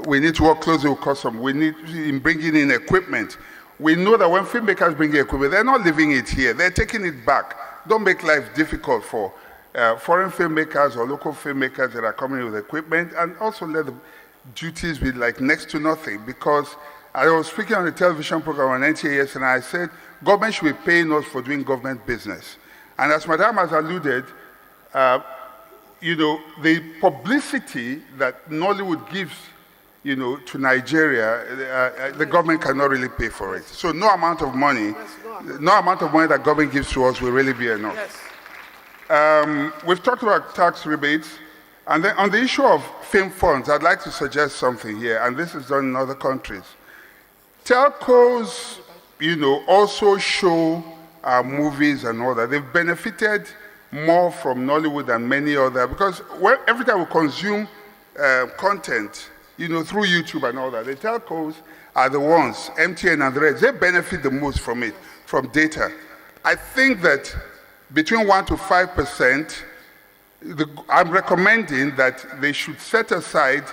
We need to work closely with customs. We need in bringing in equipment. We know that when filmmakers bring equipment, they're not leaving it here. They're taking it back. Don't make life difficult for foreign filmmakers or local filmmakers that are coming in with equipment, and also let the duties be like next to nothing. Because I was speaking on a television program on NTA yesterday, and I said government should be paying us for doing government business. And as Madam has alluded, the publicity that Nollywood gives, to Nigeria, the government cannot really pay for it. So no amount of money that government gives to us will really be enough. We've talked about tax rebates, and then on the issue of film funds, I'd like to suggest something here, and this is done in other countries. Telcos, also show movies and all that. They've benefited more from Nollywood than many other, because every time we consume content, through YouTube and all that, the telcos are the ones, MTN and the rest, they benefit the most from it, from data. I think that between 1% to 5%, I'm recommending that they should set aside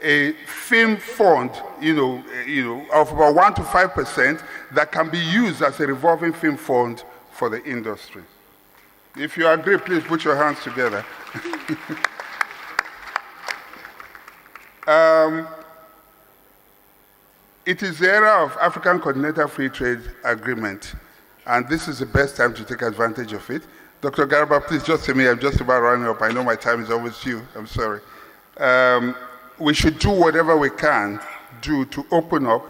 a film fund, of about 1% to 5% that can be used as a revolving film fund for the industry. If you agree, please put your hands together. It is the era of African Continental Free Trade Agreement, and this is the best time to take advantage of it. Dr. Garba, please just tell me, I'm just about running up. I know my time is almost due. I'm sorry. We should do whatever we can do to open up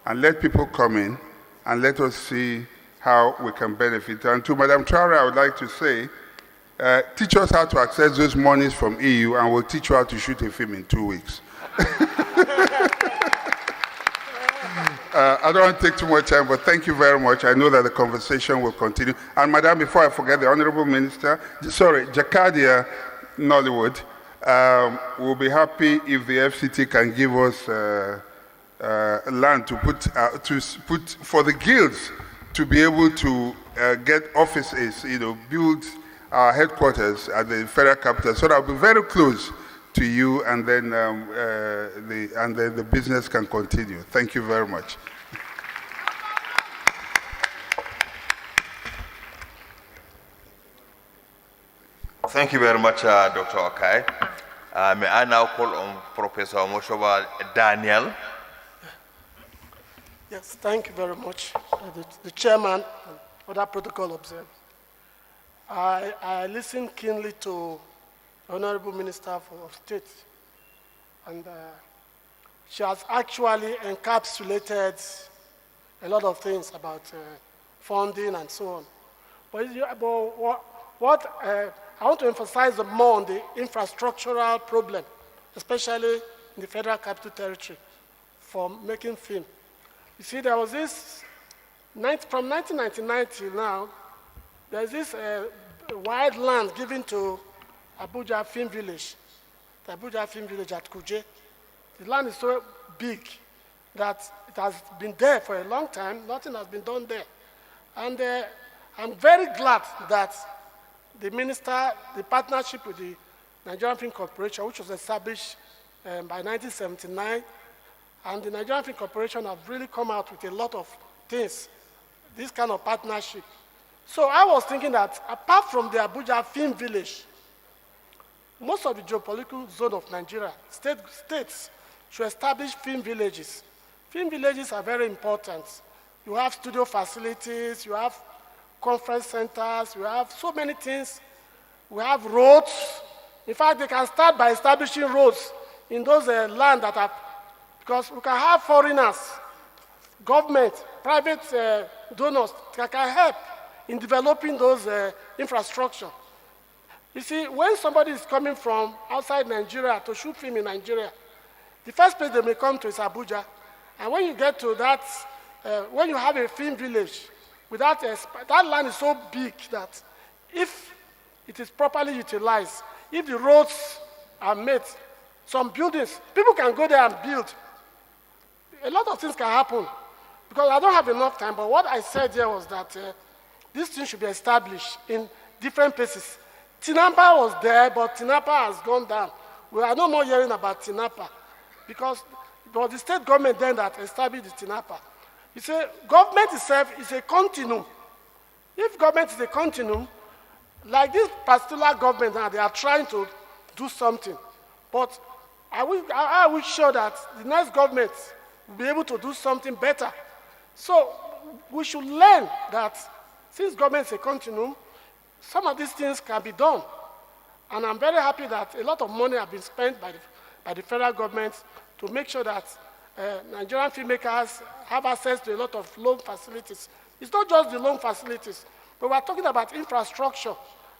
and let people come in and let us see how we can benefit. And to Madam Traore, I would like to say, teach us how to access those monies from EU, and we'll teach you how to shoot a film in 2 weeks. I don't want to take too much time, but thank you very much. I know that the conversation will continue. And Madam, before I forget, the Honorable Minister, Jakadia Nollywood, will be happy if the FCT can give us land to put for the guilds to be able to get offices, build our headquarters at the federal capital, so that I'll be very close to you, and then the business can continue. Thank you very much. Thank you very much, Dr. Okai. May I now call on Professor Moshoba Daniel? Yes, thank you very much, the chairman and other protocol observers. I listened keenly to the Honorable Minister of State, and she has actually encapsulated a lot of things about funding and so on. But what I want to emphasize more on the infrastructural problem, especially in the Federal Capital Territory, for making film. You see, there was this, from 1999 till now, there's this wide land given to ABUJA Film Village, the ABUJA Film Village at Kuje. The land is so big that it has been there for a long time. Nothing has been done there. And I'm very glad that the minister, the partnership with the Nigerian Film Corporation, which was established by 1979, and the Nigerian Film Corporation have really come out with a lot of things, this kind of partnership. So I was thinking that apart from the ABUJA Film Village, most of the geopolitical zone of Nigeria, states should establish film villages. Film villages are very important. You have studio facilities, you have conference centers, you have so many things. We have roads. In fact, they can start by establishing roads in those land that are, because we can have foreigners, government, private donors that can help in developing those infrastructure. You see, when somebody is coming from outside Nigeria to shoot film in Nigeria, the first place they may come to is Abuja. And when you get to that, when you have a film village, that land is so big that if it is properly utilized, if the roads are made, some buildings, people can go there and build. A lot of things can happen. Because I don't have enough time, but what I said here was that this thing should be established in different places. Tinapa was there, but Tinapa has gone down. We are no more hearing about Tinapa because it was the state government then that established the Tinapa. You see, government itself is a continuum. If government is a continuum, like this particular government now, they are trying to do something. But I will show that the next government will be able to do something better. So we should learn that since government is a continuum, some of these things can be done. And I'm very happy that a lot of money have been spent by the federal government to make sure that Nigerian filmmakers have access to a lot of loan facilities. It's not just the loan facilities, but we're talking about infrastructure.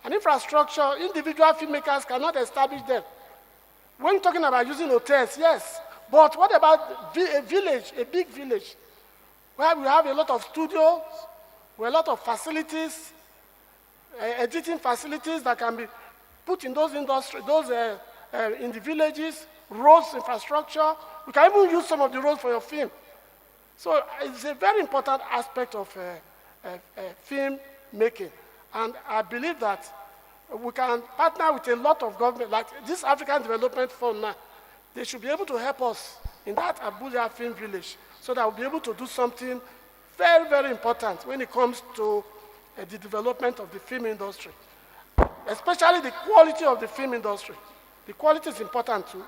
And infrastructure, individual filmmakers cannot establish them. When you're talking about using hotels, yes, but what about a village, a big village, where we have a lot of studios, with a lot of facilities, editing facilities that can be put in those industries, in the villages, roads, infrastructure. You can even use some of the roads for your film. So it's a very important aspect of film making. And I believe that we can partner with a lot of government, like this African Development Fund now. They should be able to help us in that ABUJA Film Village so that we'll be able to do something very, very important when it comes to the development of the film industry, especially the quality of the film industry. The quality is important too.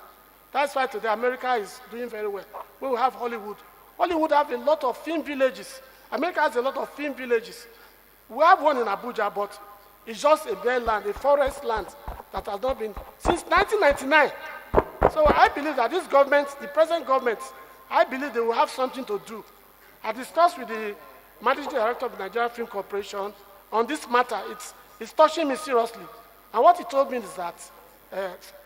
That's why today America is doing very well. We will have Hollywood. Hollywood have a lot of film villages. America has a lot of film villages. We have one in Abuja, but it's just a bare land, a forest land that has not been since 1999. So I believe that this government, the present government, I believe they will have something to do. I discussed with the managing director of the Nigerian Film Corporation on this matter. It's touching me seriously. And what he told me is that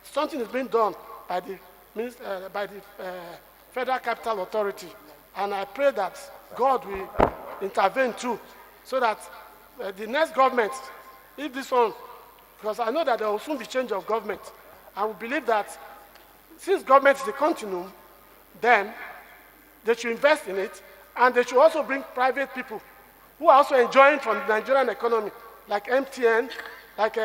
something is being done by the Federal Capital Authority. And I pray that God will intervene too, so that the next government, if this one, because I know that there will soon be change of government, I will believe that since government is a continuum, then they should invest in it, and they should also bring private people who are also enjoying from the Nigerian economy, like MTN, like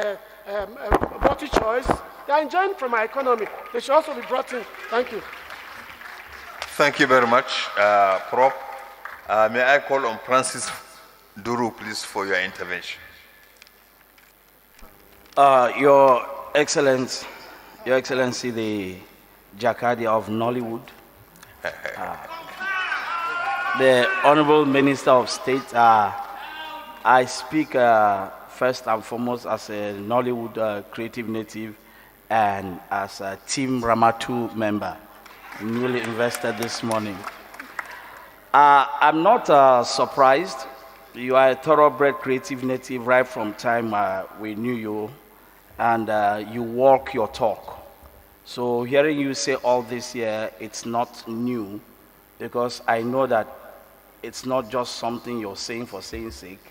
Multi-Choice. They are enjoying from our economy. They should also be brought in. Thank you. Thank you very much, Prof. May I call on Francis Duru, please, for your intervention. Your Excellency, the Jakadi of Nollywood, the Honorable Minister of State, I speak first and foremost as a Nollywood creative native and as a Team Ramatu member, newly invested this morning. I'm not surprised. You are a thoroughbred creative native right from time we knew you, and you walk your talk. So hearing you say all this here, it's not new, because I know that it's not just something you're saying for saying sake.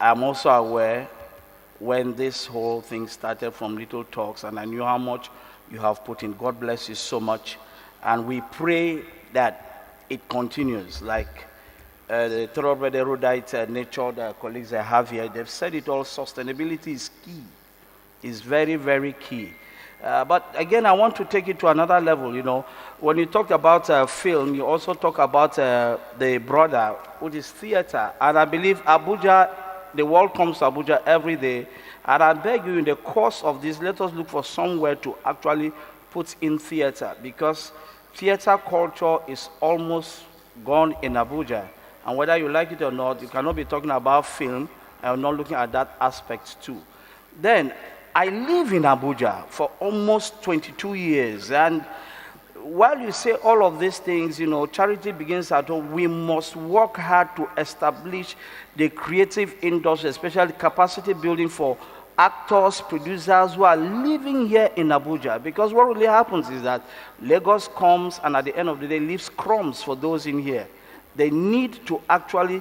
I'm also aware when this whole thing started from little talks, and I knew how much you have put in. God bless you so much. And we pray that it continues. Like the thoroughbred erudite nature that colleagues I have here, they've said it all, sustainability is key. It's very, very key. But again, I want to take it to another level. You know, when you talk about film, you also talk about the brother, which is theater. And I believe Abuja, the world comes to Abuja every day. And I beg you, in the course of this, let us look for somewhere to actually put in theater, because theater culture is almost gone in Abuja. And whether you like it or not, you cannot be talking about film and not looking at that aspect too. Then, I live in Abuja for almost 22 years, and while you say all of these things, you know, charity begins at home. We must work hard to establish the creative industry, especially capacity building for actors, producers who are living here in Abuja. Because what really happens is that Lagos comes and at the end of the day leaves crumbs for those in here. They need to actually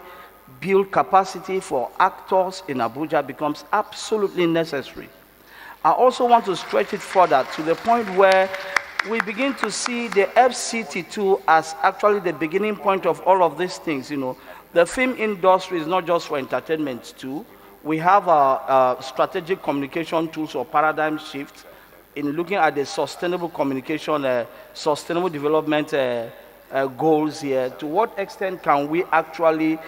build capacity for actors in Abuja, becomes absolutely necessary. I also want to stretch it further to the point where we begin to see the FCT2 as actually the beginning point of all of these things. You know, the film industry is not just for entertainment too. We have strategic communication tools or paradigm shift in looking at the sustainable communication, sustainable development goals here. To what extent can we actually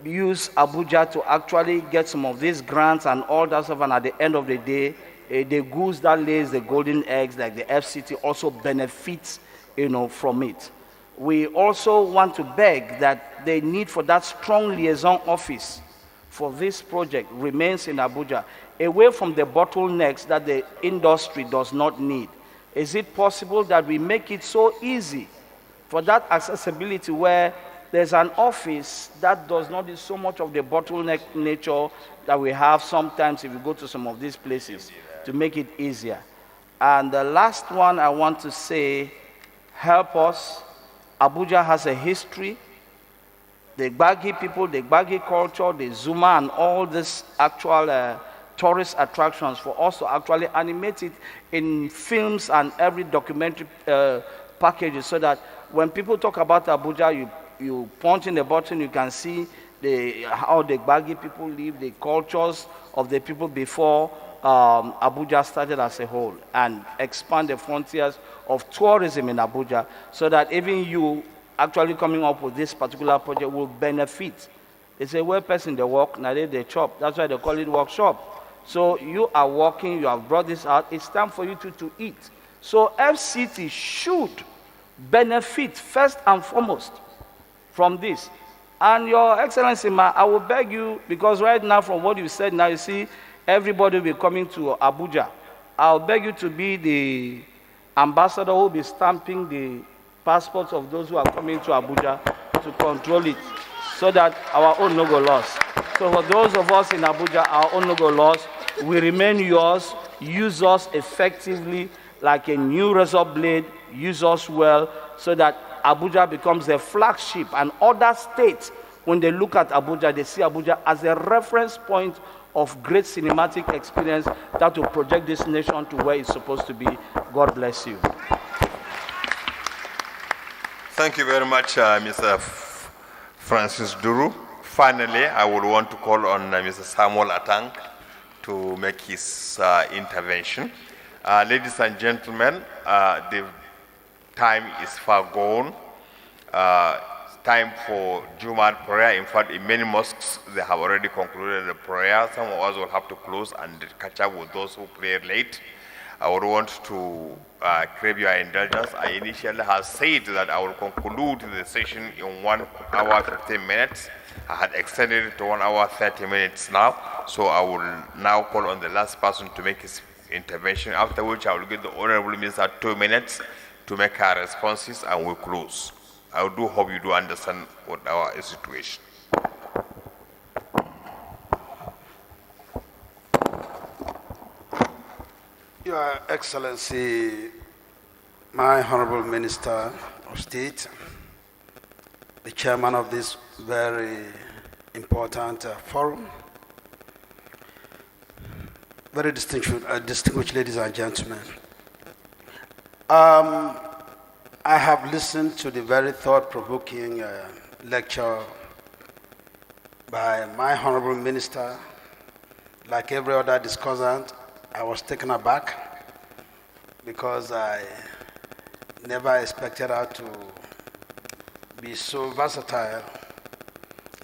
use Abuja to actually get some of these grants and all that stuff, and at the end of the day, the goose that lays the golden eggs, like the FCT, also benefits, you know, from it. We also want to beg that the need for that strong liaison office for this project remains in Abuja. away from the bottlenecks that the industry does not need? Is it possible that we make it so easy for that accessibility where there's an office that does not need so much of the bottleneck nature that we have sometimes if you go to some of these places, to make it easier? And the last one I want to say, help us. Abuja has a history. The Gbagi people, the Gbagi culture, the Zuma, and all these actual tourist attractions, for us to actually animate it in films and every documentary packages, so that when people talk about Abuja, you punch in the button, you can see how the Gbagi people live, the cultures of the people before Abuja started as a whole, and expand the frontiers of tourism in Abuja, so that even you actually coming up with this particular project will benefit. It's a way person they work, now they chop. That's why they call it workshop. So you are working, you have brought this out, it's time for you to eat. So FCT should benefit first and foremost from this. And Your Excellency, I will beg you, because right now from what you said now, you see everybody will be coming to Abuja. I'll beg you to be the ambassador who will be stamping the passports of those who are coming to Abuja to control it, so that our own no go lost. So for those of us in Abuja, our own no go lost, we remain yours. Use us effectively like a new razor blade. Use us well, so that Abuja becomes a flagship, and other states, when they look at Abuja, they see Abuja as a reference point of great cinematic experience that will project this nation to where it's supposed to be. God bless you. Thank you very much, Mr. Francis Duru. Finally, I would want to call on Mr. Samuel Atang to make his intervention. Ladies and gentlemen, the time is far gone. Time for Jumat prayer. In fact, in many mosques, they have already concluded the prayer. Some of us will have to close and catch up with those who prayed late. I would want to crave your indulgence. I initially have said that I will conclude the session in 1 hour 15 minutes. I had extended it to 1 hour 30 minutes now. So I will now call on the last person to make his intervention, after which I will give the Honorable Minister 2 minutes to make her responses, and we'll close. I do hope you do understand what our situation. Your Excellency, my Honorable Minister of State, the chairman of this very important forum, very distinguished ladies and gentlemen. I have listened to the very thought-provoking lecture by my Honorable Minister. Like every other discussant, I was taken aback because I never expected her to be so versatile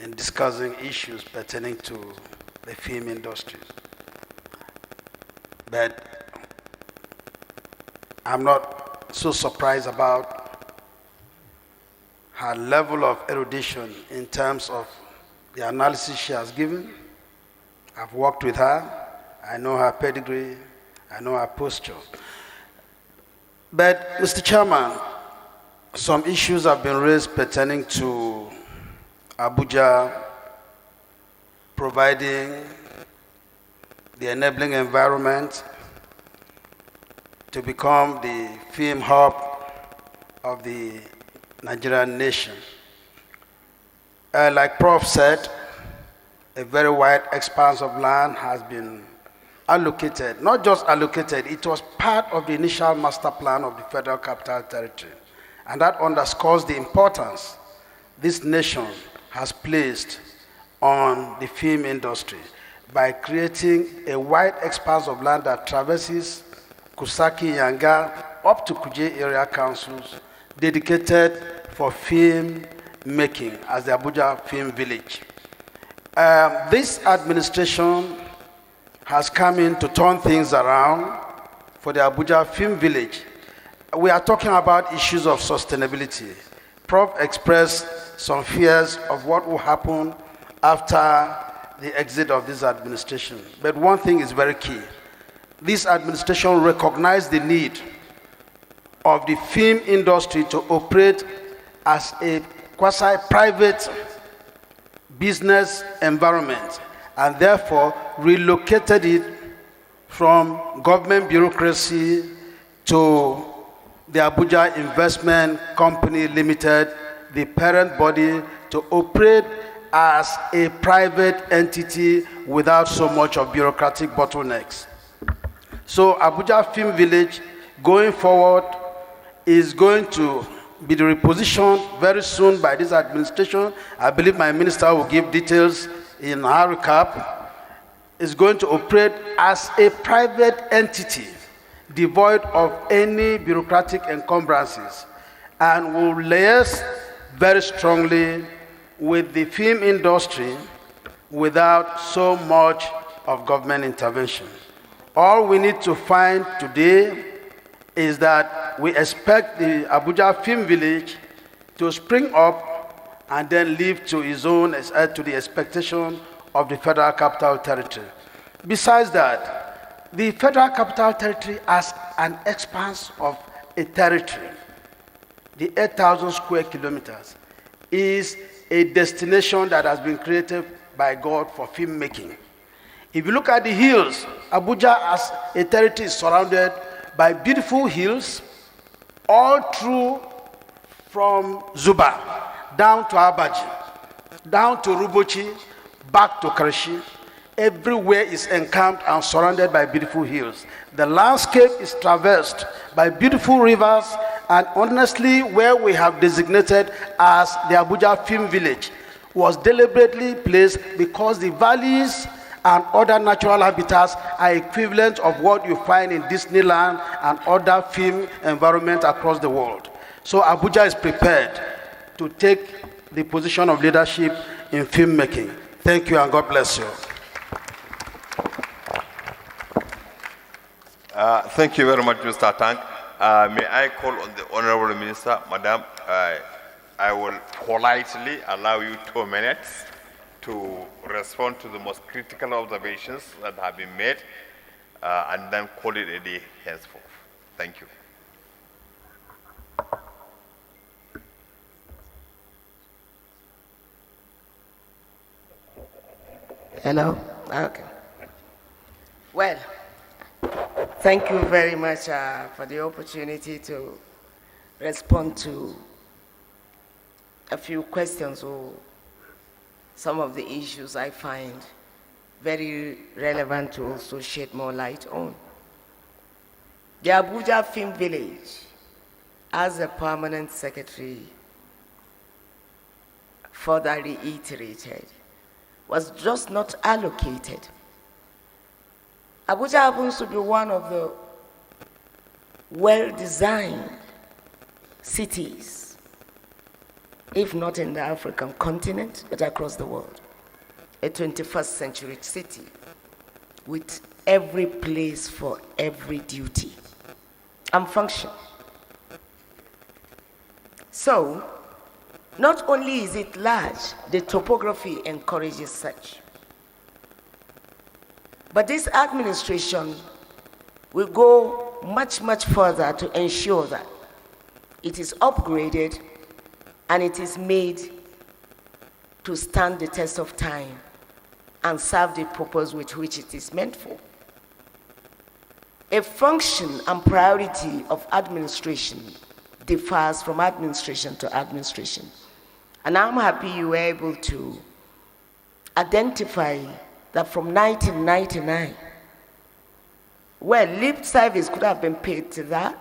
in discussing issues pertaining to the film industry. But I'm not so surprised about her level of erudition in terms of the analysis she has given. I've worked with her. I know her pedigree. I know her posture. But, Mr. Chairman, some issues have been raised pertaining to Abuja providing the enabling environment to become the film hub of the Nigerian nation. Like Prof said, a very wide expanse of land has been allocated. Not just allocated, it was part of the initial master plan of the Federal Capital Territory. And that underscores the importance this nation has placed on the film industry by creating a wide expanse of land that traverses Kusaki, Yanga, up to Kuje area councils, dedicated for film making as the Abuja Film Village. This administration has come in to turn things around for the Abuja Film Village. We are talking about issues of sustainability. Prof expressed some fears of what will happen after the exit of this administration. But one thing is very key. This administration recognized the need of the film industry to operate as a quasi-private business environment, and therefore relocated it from government bureaucracy to the Abuja Investment Company Limited, the parent body, to operate as a private entity without so much of bureaucratic bottlenecks. So Abuja Film Village, going forward, is going to be repositioned very soon by this administration. I believe my minister will give details in her recap. Is going to operate as a private entity, devoid of any bureaucratic encumbrances, and will liaise very strongly with the film industry without so much of government intervention. All we need to find today is that we expect the Abuja Film Village to spring up and then live to its own, to the expectation of the Federal Capital Territory. Besides that, the Federal Capital Territory has an expanse of a territory. The 8,000 square kilometers is a destination that has been created by God for filmmaking. If you look at the hills, Abuja as a territory is surrounded by beautiful hills, all through from Zuma down to Abaji, down to Rubochi, back to Kareshi. Everywhere is encamped and surrounded by beautiful hills. The landscape is traversed by beautiful rivers, and honestly, where we have designated as the Abuja Film Village was deliberately placed because the valleys and other natural habitats are equivalent of what you find in Disneyland and other film environments across the world. So Abuja is prepared to take the position of leadership in filmmaking. Thank you and God bless you. Thank you very much, Mr. Tank. May I call on the Honorable Minister, Madam? I will politely allow you 2 minutes to respond to the most critical observations that have been made, and then call it a day henceforth. Thank you. Hello? Okay. Well, thank you very much for the opportunity to respond to a few questions or some of the issues I find very relevant to also shed more light on. The Abuja Film Village, as a permanent secretary further reiterated, was just not allocated. Abuja happens to be one of the well-designed cities, if not in the African continent, but across the world. A 21st century city with every place for every duty and function. So, not only is it large, the topography encourages such. But this administration will go much, much further to ensure that it is upgraded and it is made to stand the test of time and serve the purpose with which it is meant for. A function and priority of administration differs from administration to administration. And I'm happy you were able to identify that from 1999, well, lip service could have been paid to that.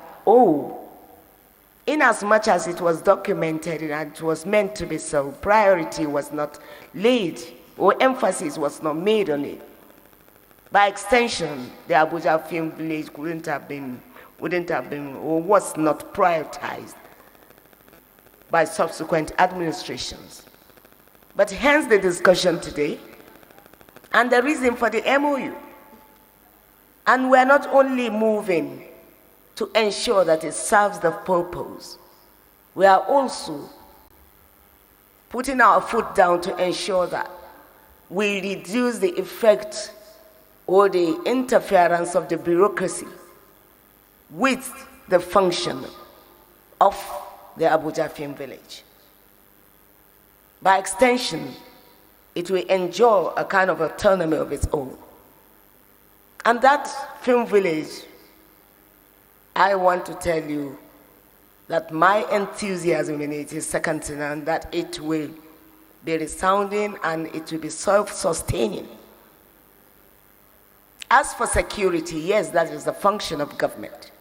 In as much as it was documented and it was meant to be so, priority was not laid or emphasis was not made on it. By extension, the Abuja Film Village wouldn't have been or was not prioritized by subsequent administrations. But hence the discussion today and the reason for the MOU. And we're not only moving to ensure that it serves the purpose, we are also putting our foot down to ensure that will reduce the effect or the interference of the bureaucracy with the function of the Abuja Film Village. By extension, it will enjoy a kind of autonomy of its own. And that film village, I want to tell you that my enthusiasm in it is second to none, that it will be resounding and it will be self-sustaining. As for security, yes, that is the function of government.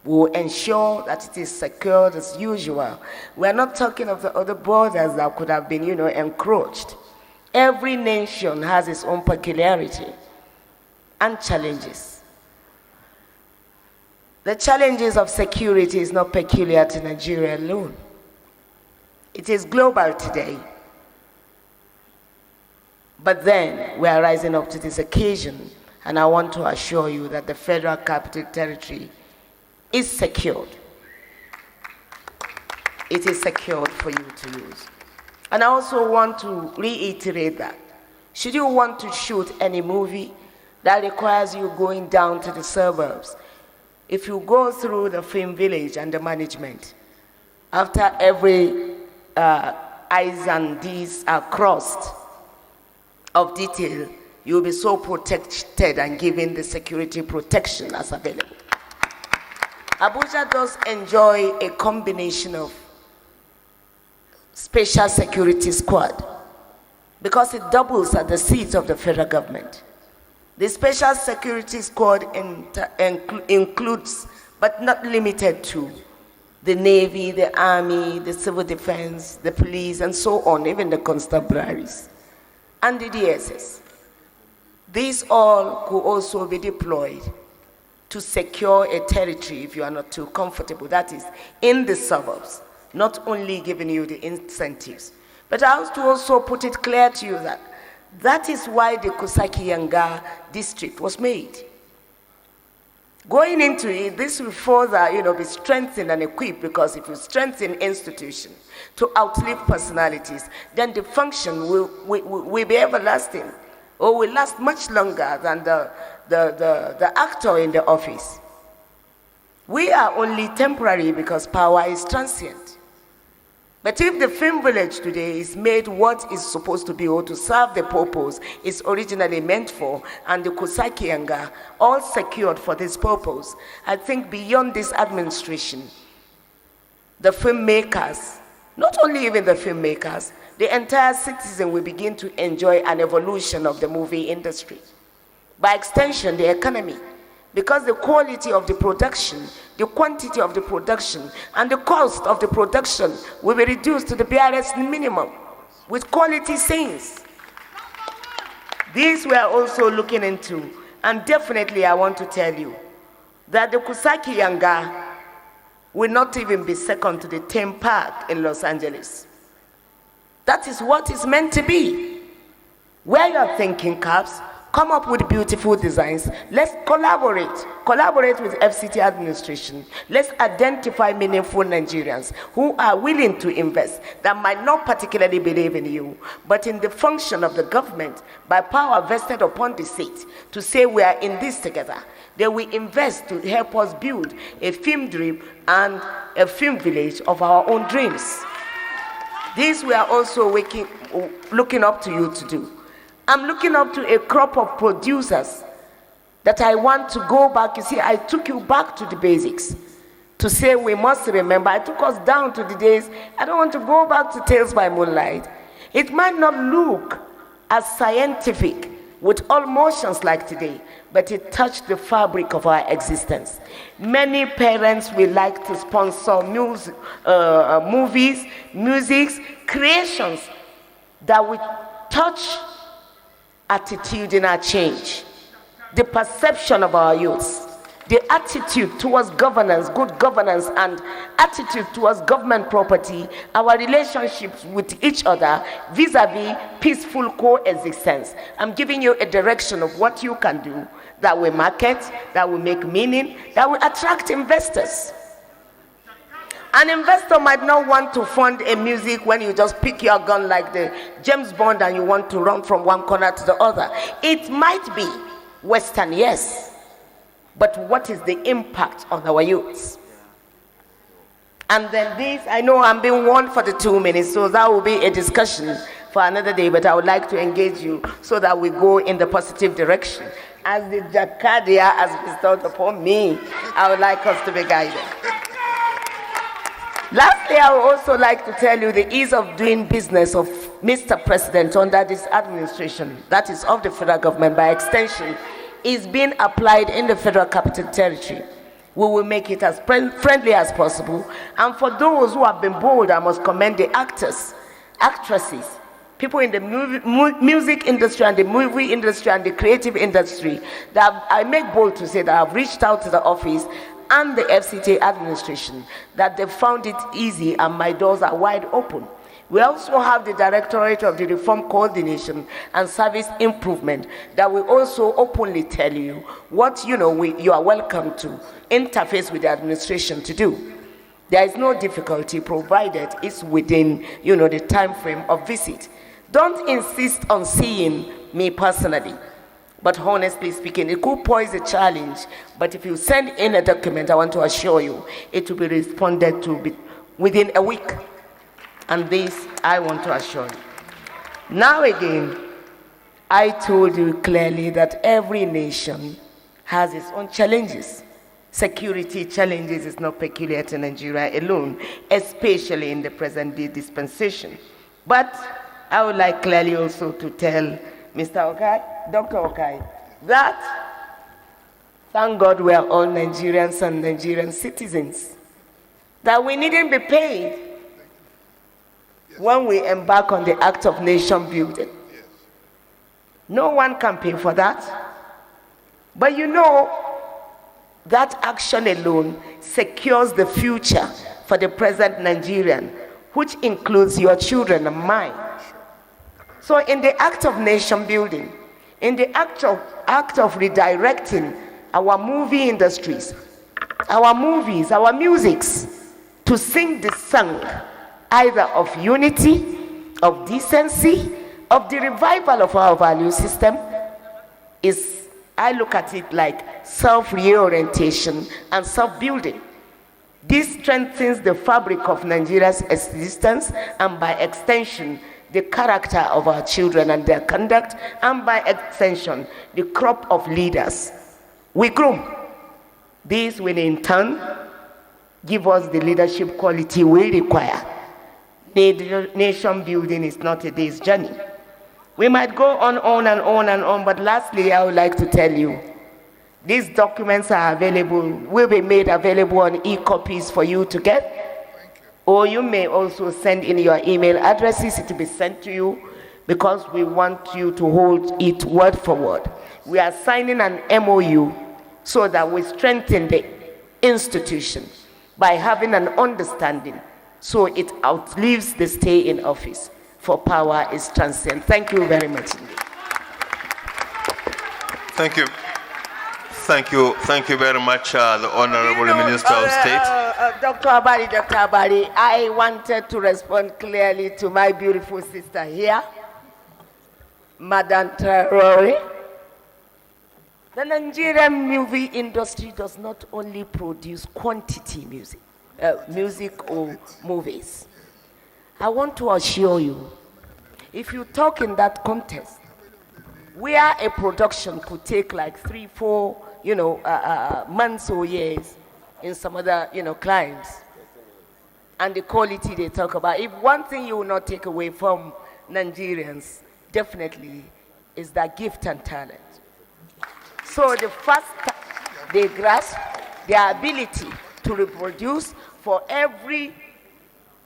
We will ensure that it is secured as usual. We are not talking of the other borders that could have been, encroached. Every nation has its own peculiarity and challenges. The challenges of security is not peculiar to Nigeria alone. It is global today. But then we are rising up to this occasion, and I want to assure you that the Federal Capital Territory is secured. It is secured for you to use. And I also want to reiterate that should you want to shoot any movie that requires you going down to the suburbs, if you go through the film village and the management, after every I's and D's are crossed of detail, you'll be so protected and given the security protection as available. Abuja does enjoy a combination of special security squad because it doubles as the seat of the federal government. The special security squad includes, but not limited to, the Navy, the Army, the Civil Defense, the police, and so on, even the constabularies, and the DSS. These all could also be deployed to secure a territory if you are not too comfortable, that is, in the suburbs, not only giving you the incentives. But I have to also put it clear to you that that is why the Kusaki-Yanga district was made. Going into it, this will further, be strengthened and equipped, because if you strengthen institutions to outlive personalities, then the function will be everlasting, or will last much longer than the actor in the office. We are only temporary because power is transient. But if the film village today is made what is supposed to be, or to serve the purpose it's originally meant for, and the Kusaki-Yanga all secured for this purpose, I think beyond this administration, the filmmakers, not only even the filmmakers, the entire citizen will begin to enjoy an evolution of the movie industry. By extension, the economy, because the quality of the production, the quantity of the production, and the cost of the production will be reduced to the barest minimum with quality scenes. These we are also looking into, and definitely I want to tell you that the Kusaki-Yanga will not even be second to the theme park in Los Angeles. That is what it's meant to be. Where you're thinking, Caps, come up with beautiful designs. Let's collaborate with FCT administration. Let's identify meaningful Nigerians who are willing to invest, that might not particularly believe in you, but in the function of the government, by power vested upon the state, to say we are in this together. They will invest to help us build a film dream and a film village of our own dreams. This we are also looking up to you to do. I'm looking up to a crop of producers that I want to go back. You see, I took you back to the basics to say we must remember. I took us down to the days. I don't want to go back to Tales by Moonlight. It might not look as scientific with all motions like today, but it touched the fabric of our existence. Many parents will like to sponsor movies, music, creations that will touch attitudinal change, the perception of our youth, the attitude towards governance, good governance, and attitude towards government property, our relationships with each other vis-a-vis peaceful coexistence. I'm giving you a direction of what you can do that will market, that will make meaning, that will attract investors. An investor might not want to fund a music when you just pick your gun like the James Bond and you want to run from one corner to the other. It might be Western, yes, but what is the impact on our youths? And then this, I know I'm being warned for the 2 minutes, so that will be a discussion for another day, but I would like to engage you so that we go in the positive direction. As the Jakadia has bestowed upon me, I would like us to be guided. Lastly, I would also like to tell you the ease of doing business of Mr. President under this administration, that is of the federal government by extension, is being applied in the Federal Capital Territory. We will make it as friendly as possible. And for those who have been bold, I must commend the actors, actresses, people in the music industry and the movie industry and the creative industry that I make bold to say that I've reached out to the office and the FCT administration that they found it easy and my doors are wide open. We also have the Directorate of the Reform Coordination and Service Improvement that will also openly tell you what you are welcome to interface with the administration to do. There is no difficulty provided it's within the time frame of visit. Don't insist on seeing me personally. But honestly speaking, it could pose a challenge. But if you send in a document, I want to assure you, it will be responded to within a week. And this, I want to assure you. Now again, I told you clearly that every nation has its own challenges. Security challenges is not peculiar to Nigeria alone, especially in the present-day dispensation. But I would like clearly also to tell Mr. Okai, Dr. Okai, that thank God we are all Nigerians and Nigerian citizens, that we needn't be paid when we embark on the act of nation building. No one can pay for that. But that action alone secures the future for the present Nigerian, which includes your children and mine. So in the act of nation building, in the act of redirecting our movie industries, our movies, our musics, to sing the song either of unity, of decency, of the revival of our value system, I look at it like self-reorientation and self-building. This strengthens the fabric of Nigeria's existence and by extension, the character of our children and their conduct, and by extension, the crop of leaders we groom. This will in turn give us the leadership quality we require. Nation building is not a day's journey. We might go on and on, but lastly, I would like to tell you, these documents are available, will be made available on e-copies for you to get. Or you may also send in your email addresses, it will be sent to you because we want you to hold it word for word. We are signing an MOU so that we strengthen the institution by having an understanding so it outlives the stay in office. For power is transcendent. Thank you very much. Thank you. Thank you very much, the Honorable Minister of State. Dr. Abari, I wanted to respond clearly to my beautiful sister here, Madam Traore. The Nigerian movie industry does not only produce quantity music or movies. I want to assure you, if you talk in that context, where a production could take like 3-4 months or years in some other climes, and the quality they talk about, if one thing you will not take away from Nigerians definitely is that gift and talent. So the first they grasp their ability to reproduce for every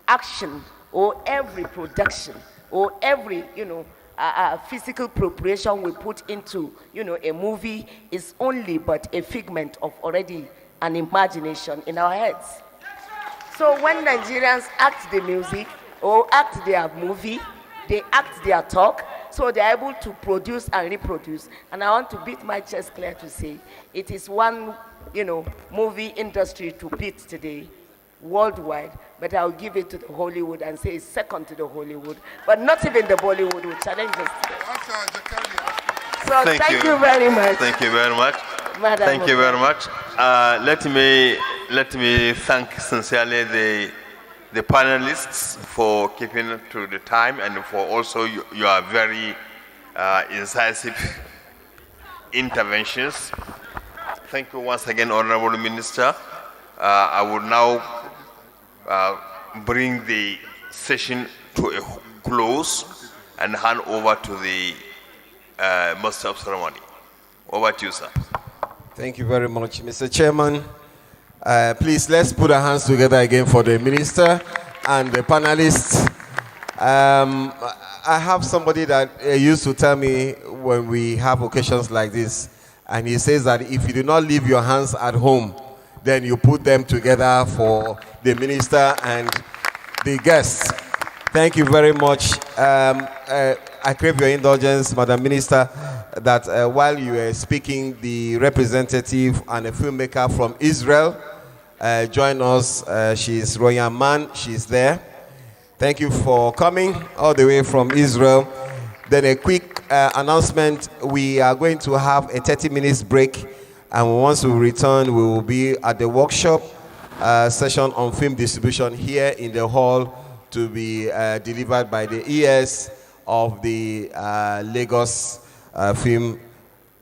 action or every production or every physical preparation we put into a movie is only but a figment of already an imagination in our heads. So when Nigerians act the music or act their movie, they act their talk, so they're able to produce and reproduce. And I want to beat my chest clear to say it is one movie industry to beat today, worldwide, but I'll give it to the Hollywood and say it's second to the Hollywood, but not even the Bollywood will challenge us today. So thank you very much. Thank you very much. Madam Thank you very much. Let me thank sincerely the panelists for keeping to the time and for also your very incisive interventions. Thank you once again, Honorable Minister. I will now bring the session to a close and hand over to the Master of Ceremony. Over to you, sir. Thank you very much, Mr. Chairman. Please, let's put our hands together again for the minister and the panelists. I have somebody that used to tell me when we have occasions like this, and he says that if you do not leave your hands at home, then you put them together for the minister and the guests. Thank you very much. I crave your indulgence, Madam Minister, that while you were speaking, the representative and a filmmaker from Israel joined us. She's Royan Man. She's there. Thank you for coming all the way from Israel. Then a quick announcement. We are going to have a 30-minute break, and once we return, we will be at the workshop session on film distribution here in the hall to be delivered by the ES of the Lagos Film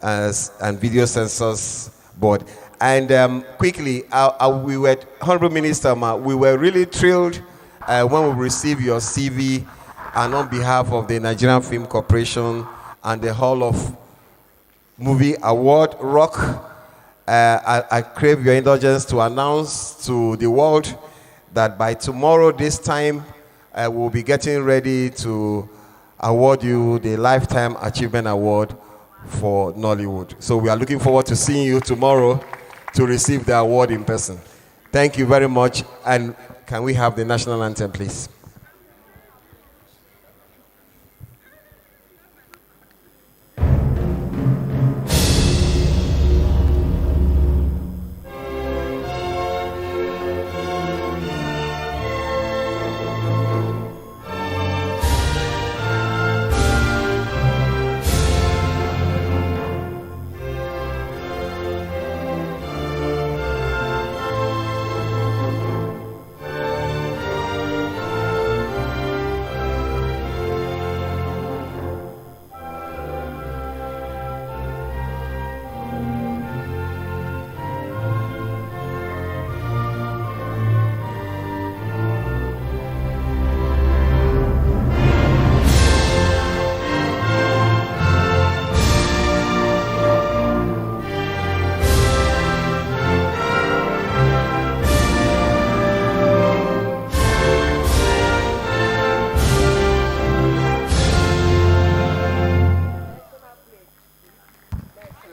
and Video Censors Board. And quickly, we were, Honorable Minister, we were really thrilled when we received your CV, and on behalf of the Nigerian Film Corporation and the Hall of Movie Award, ROC, I crave your indulgence to announce to the world that by tomorrow this time, we'll be getting ready to award you the Lifetime Achievement Award for Nollywood. So we are looking forward to seeing you tomorrow to receive the award in person. Thank you very much. And can we have the national anthem, please?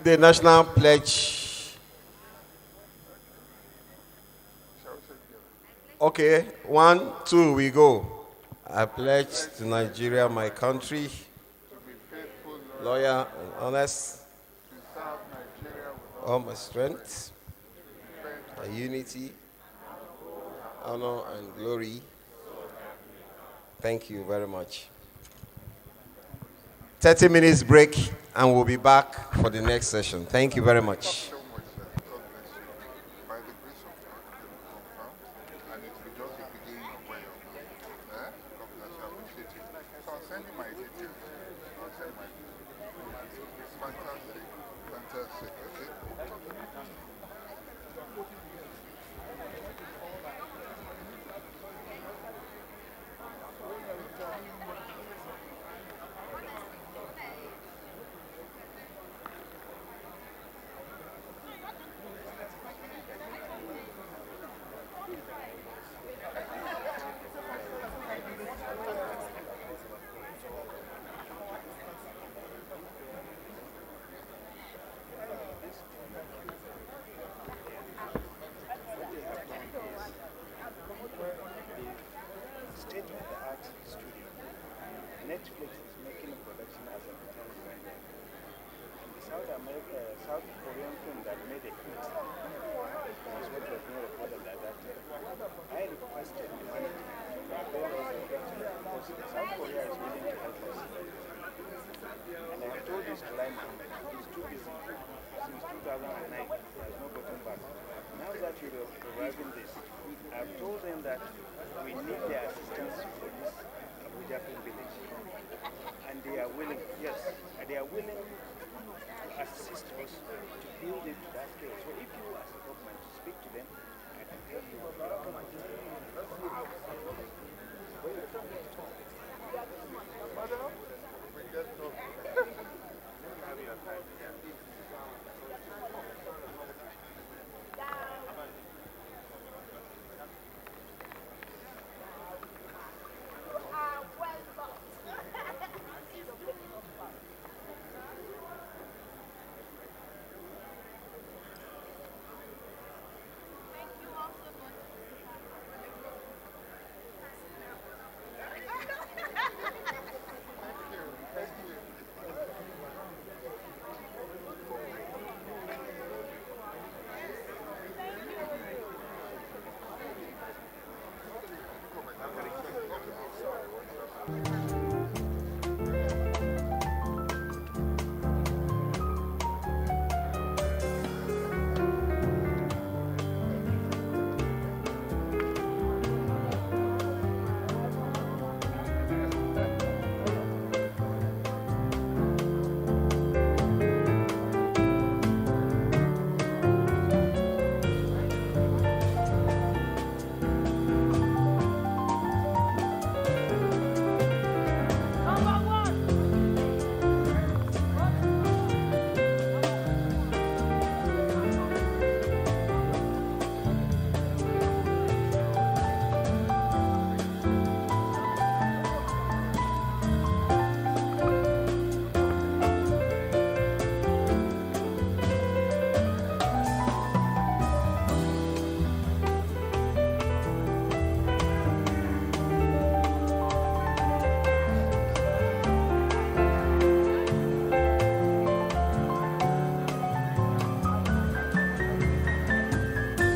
The national pledge. Okay, 1, 2, we go. I pledge to Nigeria, my country, loyal and honest, all my strength, my unity, honor and glory. Thank you very much. 30 minutes break, and we'll be back for the next session. Thank you very much. South Korean film that made a hit was what was not recorded at that time. I since 2009. He has not gotten back. Now that you are arriving this, I've told them that